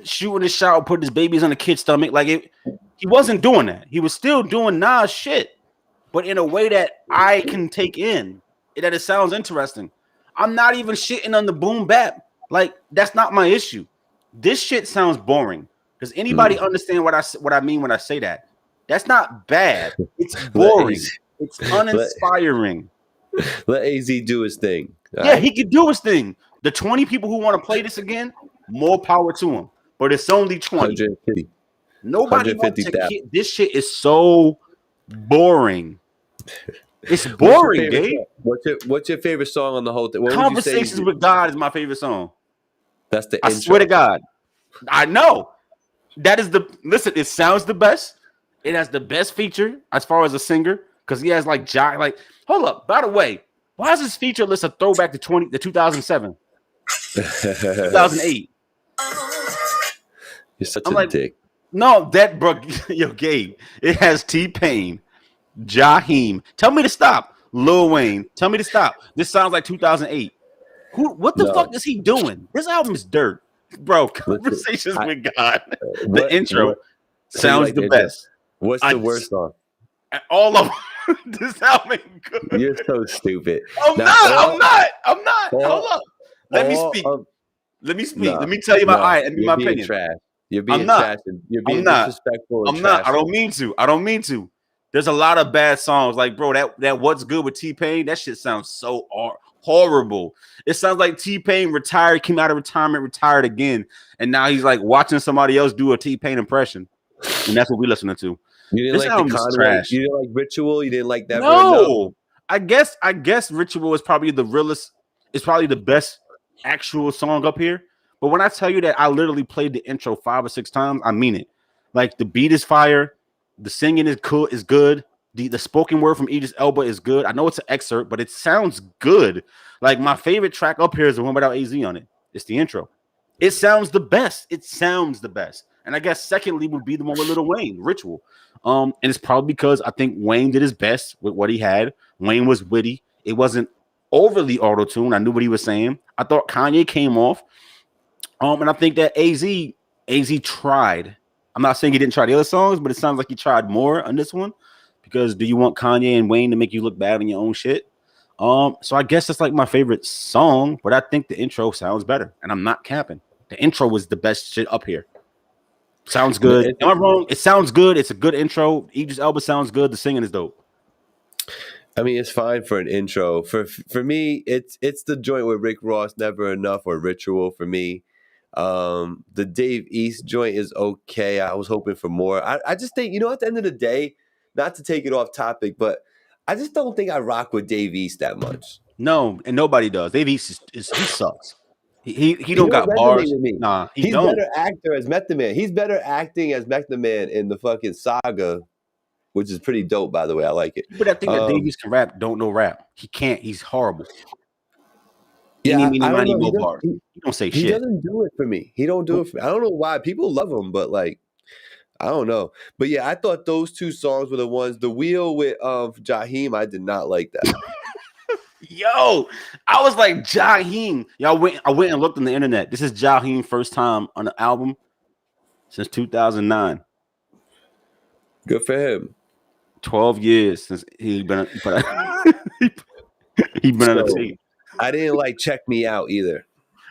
shooting a shot, putting his babies on the kid's stomach. He wasn't doing that. He was still doing Nas shit, but in a way that I can take in, that it sounds interesting. I'm not even shitting on the boom bap. Like, that's not my issue. This shit sounds boring. Does anybody understand what I mean when I say that? That's not bad. It's boring. It's uninspiring. Let AZ do his thing. Yeah, he could do his thing. The 20 people who want to play this again, more power to him. But it's only 20. 150. Nobody wants to. This shit is so boring. It's boring, Gabe. What's your favorite song on the whole thing? Conversations with God is my favorite song. That's the I intro. swear to God. I know. That is listen, it sounds the best. It has the best feature as far as a singer because he has hold up. By the way, why is this feature list a throwback to 2007? 2008. You're such a dick. No, that bro, yo, Gabe. It has T-Pain, Jaheim. Tell me to stop. Lil Wayne. Tell me to stop. This sounds like 2008. What the fuck is he doing? This album is dirt, bro. Conversations with God. The intro sounds the best. What's the worst song? All of them. This album ain't good. You're so stupid. I'm not. Hold up. Let me speak. Let me tell you my opinion. Trash. You're being trash. You're being disrespectful. I'm not. I don't mean to. There's a lot of bad songs. Like, bro, that What's Good with T-Pain, that shit sounds so horrible. It sounds like T-Pain retired, came out of retirement, retired again, and now he's like watching somebody else do a T-Pain impression. And that's what we're listening to. You didn't like the trash. You didn't like Ritual. You didn't like that. No, I guess Ritual is probably the realest. It's probably the best actual song up here. But when I tell you that I literally played the intro 5 or 6 times, I mean it. Like the beat is fire, the singing is cool, is good. The spoken word from Idris Elba is good. I know it's an excerpt, but it sounds good. Like my favorite track up here is the one without AZ on it. It's the intro. It sounds the best. And I guess secondly would be the one with Lil Wayne, Ritual. And it's probably because I think Wayne did his best with what he had. Wayne was witty. It wasn't overly auto-tuned. I knew what he was saying. I thought Kanye came off. And I think that AZ tried. I'm not saying he didn't try the other songs, but it sounds like he tried more on this one. Because do you want Kanye and Wayne to make you look bad on your own shit? So I guess that's like my favorite song, but I think the intro sounds better. And I'm not capping. The intro was the best shit up here. Sounds good. Am I wrong? It sounds good. It's a good intro. Idris Elba sounds good. The singing is dope. I mean, it's fine for an intro. For me, it's the joint with Rick Ross, Never Enough, or Ritual for me. The Dave East joint is okay. I was hoping for more. I just think, at the end of the day, not to take it off topic, but I just don't think I rock with Dave East that much. No, and nobody does. Dave East he sucks. He don't got bars. With me. Nah, he's don't. Better actor as Method Man. He's better acting as Method Man in the fucking Saga, which is pretty dope, by the way. I like it. But I think that Dave East can rap. Don't know rap. He can't. He's horrible. Yeah, I don't know. Bars. He don't say shit. He doesn't do it for me. He don't do it for me. I don't know why. People love him, but like, I don't know. But yeah, I thought those 2 songs were the ones. The Wheel with Jaheim, I did not like that. Yo, I was like Jaheim. I went and looked on the internet. This is Jaheim's first time on the album since 2009. Good for him. 12 years since he been on the team. I didn't like Check Me Out either.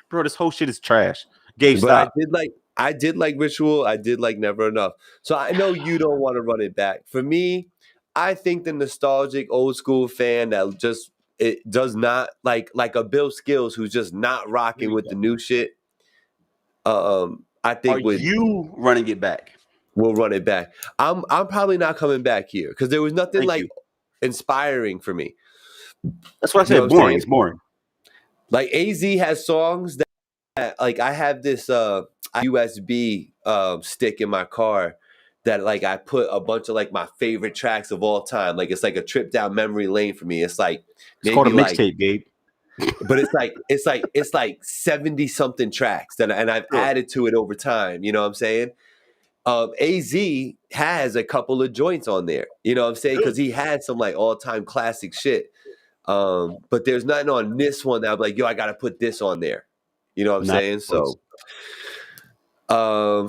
Bro, this whole shit is trash. Gabe, stop. I did like I did like Ritual. I did like Never Enough. So I know you don't want to run it back. For me, I think the nostalgic old school fan that just it does not like a Bill Skills who's just not rocking with the new shit. I Are think you running it back? we'll run it back. I'm probably not coming back here because there was nothing Thank like you. inspiring for me. That's what I You know said. what I'm Boring. saying? It's boring. Like AZ has songs that like I have this USB stick in my car that like I put a bunch of like my favorite tracks of all time. Like it's like a trip down memory lane for me. It's like It's called a maybe like mixtape, Gabe. but it's like 70 something tracks and I've Sure. added to it over time. You know what I'm saying? AZ has a couple of joints on there. You know what I'm saying? Because he had some like all time classic shit. But there's nothing on this one that I'm like, yo, I gotta put this on there. You know what I'm Not saying? close.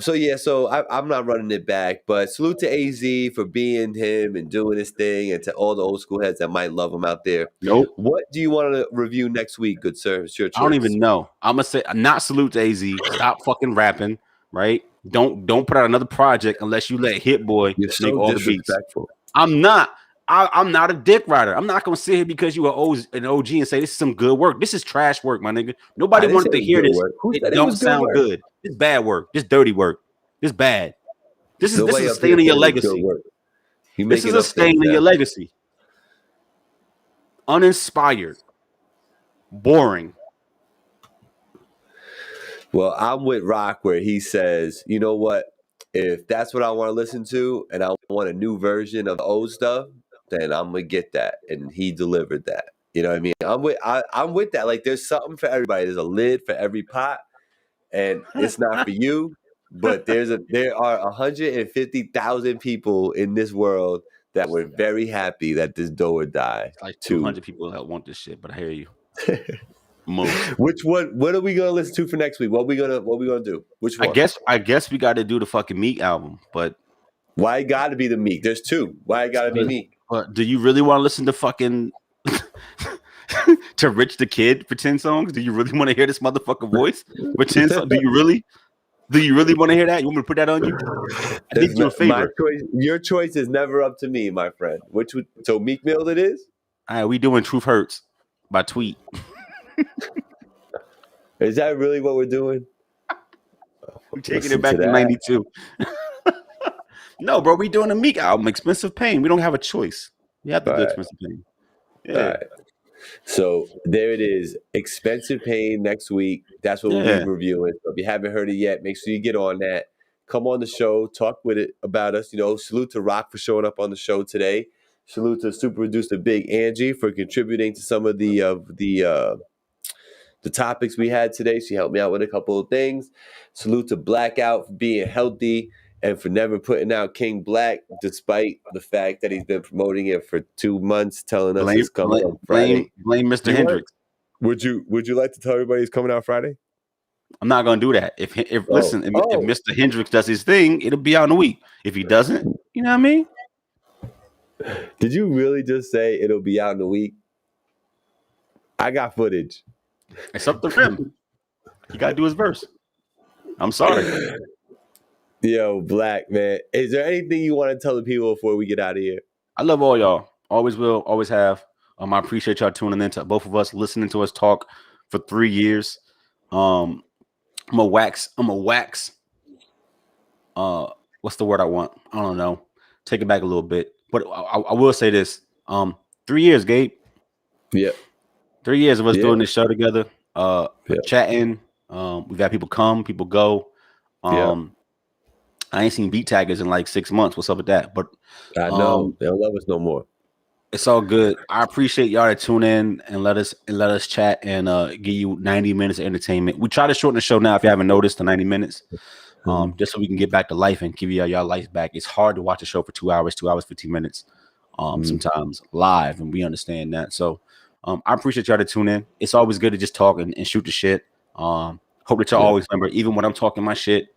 So I'm not running it back, but salute to AZ for being him and doing his thing, and to all the old school heads that might love him out there. Nope. What do you want to review next week, good sir? It's your choice. I don't even know. I'm gonna say not salute to AZ. Stop fucking rapping, right? Don't put out another project unless you let Hit Boy You're make so all the beats. disrespectful. I'm not. I'm not a dick rider. I'm not gonna sit here because you are an OG and say this is some good work. This is trash work, my nigga. Nobody wanted to hear this. It don't sound good. It's bad work. It's dirty work. It's bad. This is a stain in your legacy. This is a stain in your legacy. Uninspired. Boring. Well, I'm with Rock where he says, you know what? If that's what I want to listen to and I want a new version of the old stuff, then I'm gonna get that. And he delivered that. You know what I mean? I'm with that. Like there's something for everybody. There's a lid for every pot, and it's not for you. But there are 150,000 people in this world that were very happy that this do or die. It's like 200 people that want this shit, but I hear you. Which one? What are we gonna listen to for next week? What are we gonna do? Which one? I guess we got to do the fucking Meek album, but why it got to be the Meek? There's two. Why it got to be Meek? But do you really want to listen to fucking to Rich the Kid for 10 songs? Do you really want to hear this motherfucker voice for 10 songs? Do you really want to hear that? You want me to put that on you? I did you a favor. Your choice is never up to me, my friend. So Meek Mill it is? All right, we doing Truth Hurts by Tweet. Is that really what we're doing? We're taking it back to 92. No, bro, we doing a Meek album, Expensive Pain. We don't have a choice. We have to do Expensive Pain. Yeah. All right. So there it is. Expensive Pain next week. That's what we'll be reviewing. So if you haven't heard it yet, make sure you get on that. Come on the show, talk with it about us. You know, salute to Rock for showing up on the show today. Salute to super producer Big Angie for contributing to some of the topics we had today. She helped me out with a couple of things. Salute to Blackout for being healthy and for never putting out King Black, despite the fact that he's been promoting it for 2 months, telling us it's coming on Friday. Blame Mr. Hendrix. Would you like to tell everybody it's coming out Friday? I'm not gonna do that. If Mr. Hendrix does his thing, it'll be out in a week. If he doesn't, you know what I mean? Did you really just say it'll be out in a week? I got footage. It's up to him. He gotta do his verse. I'm sorry. Yo, Black, man. Is there anything you want to tell the people before we get out of here? I love all y'all. Always will, always have. I appreciate y'all tuning in to both of us, listening to us talk for 3 years. I'm a wax. What's the word I want? I don't know. Take it back a little bit. But I will say this. 3 years, Gabe. Yeah. 3 years of us doing this show together, chatting. We've had people come, people go. I ain't seen beat taggers in like 6 months. What's up with that? But I know they don't love us no more. It's all good. I appreciate y'all to tune in and let us chat and give you 90 minutes of entertainment. We try to shorten the show now, if you haven't noticed, to 90 minutes. Just so we can get back to life and give y'all life back. It's hard to watch a show for 2 hours, 15 minutes, sometimes live, and we understand that. So I appreciate y'all to tune in. It's always good to just talk and shoot the shit. Hope that y'all always remember, even when I'm talking my shit,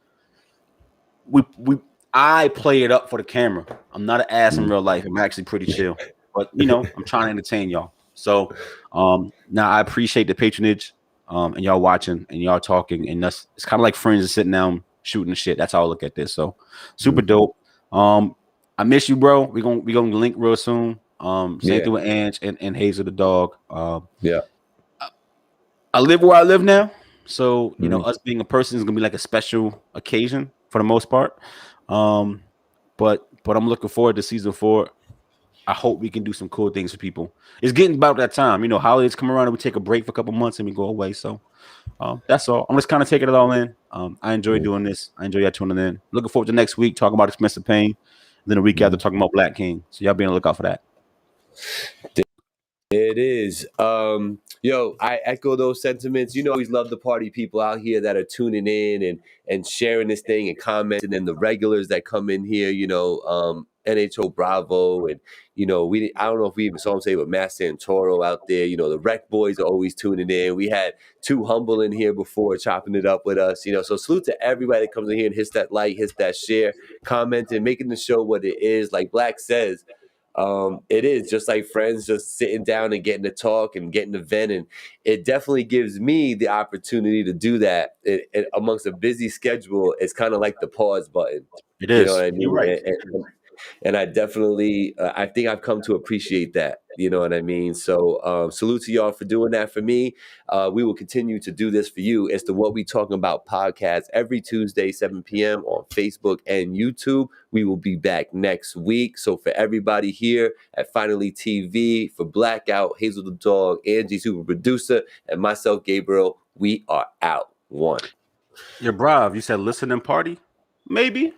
I play it up for the camera. I'm not an ass in real life. I'm actually pretty chill. But I'm trying to entertain y'all. So now I appreciate the patronage and y'all watching and y'all talking. And it's kind of like friends sitting down shooting the shit. That's how I look at this. So super dope. I miss you, bro. We gonna link real soon. Same thing with Ange and Hazel the dog. I live where I live now, so you know, us being a person is gonna be like a special occasion for the most part. But I'm looking forward to season 4. I hope we can do some cool things for people. It's getting about that time, you know. Holidays come around and we take a break for a couple months and we go away. So that's all. I'm just kind of taking it all in. I enjoy doing this. I enjoy y'all tuning in. Looking forward to next week talking about Expensive Pain. Then a week after talking about Black King. So y'all be on the lookout for that. It is. Yo, I echo those sentiments. You know, I always love the party people out here that are tuning in and sharing this thing and commenting, and the regulars that come in here, you know, NHO Bravo, and you know, I don't know if we even saw him say, but Matt Santoro out there, you know, the Rec Boys are always tuning in. We had Too Humble in here before chopping it up with us, you know. So salute to everybody that comes in here and hits that like, hits that share, commenting, making the show what it is. Like Black says, it is just like friends just sitting down and getting to talk and getting to vent, and it definitely gives me the opportunity to do that. It amongst a busy schedule, it's kind of like the pause button. It is. You know what I mean? You're right. And I definitely, I think I've come to appreciate that. You know what I mean? So salute to y'all for doing that for me. We will continue to do this for you. It's the What We Talking About podcast every Tuesday, 7 p.m. on Facebook and YouTube. We will be back next week. So for everybody here at Finally TV, for Blackout, Hazel the Dog, Angie, super producer, and myself, Gabriel, we are out. One. You're brave. You said listening party? Maybe.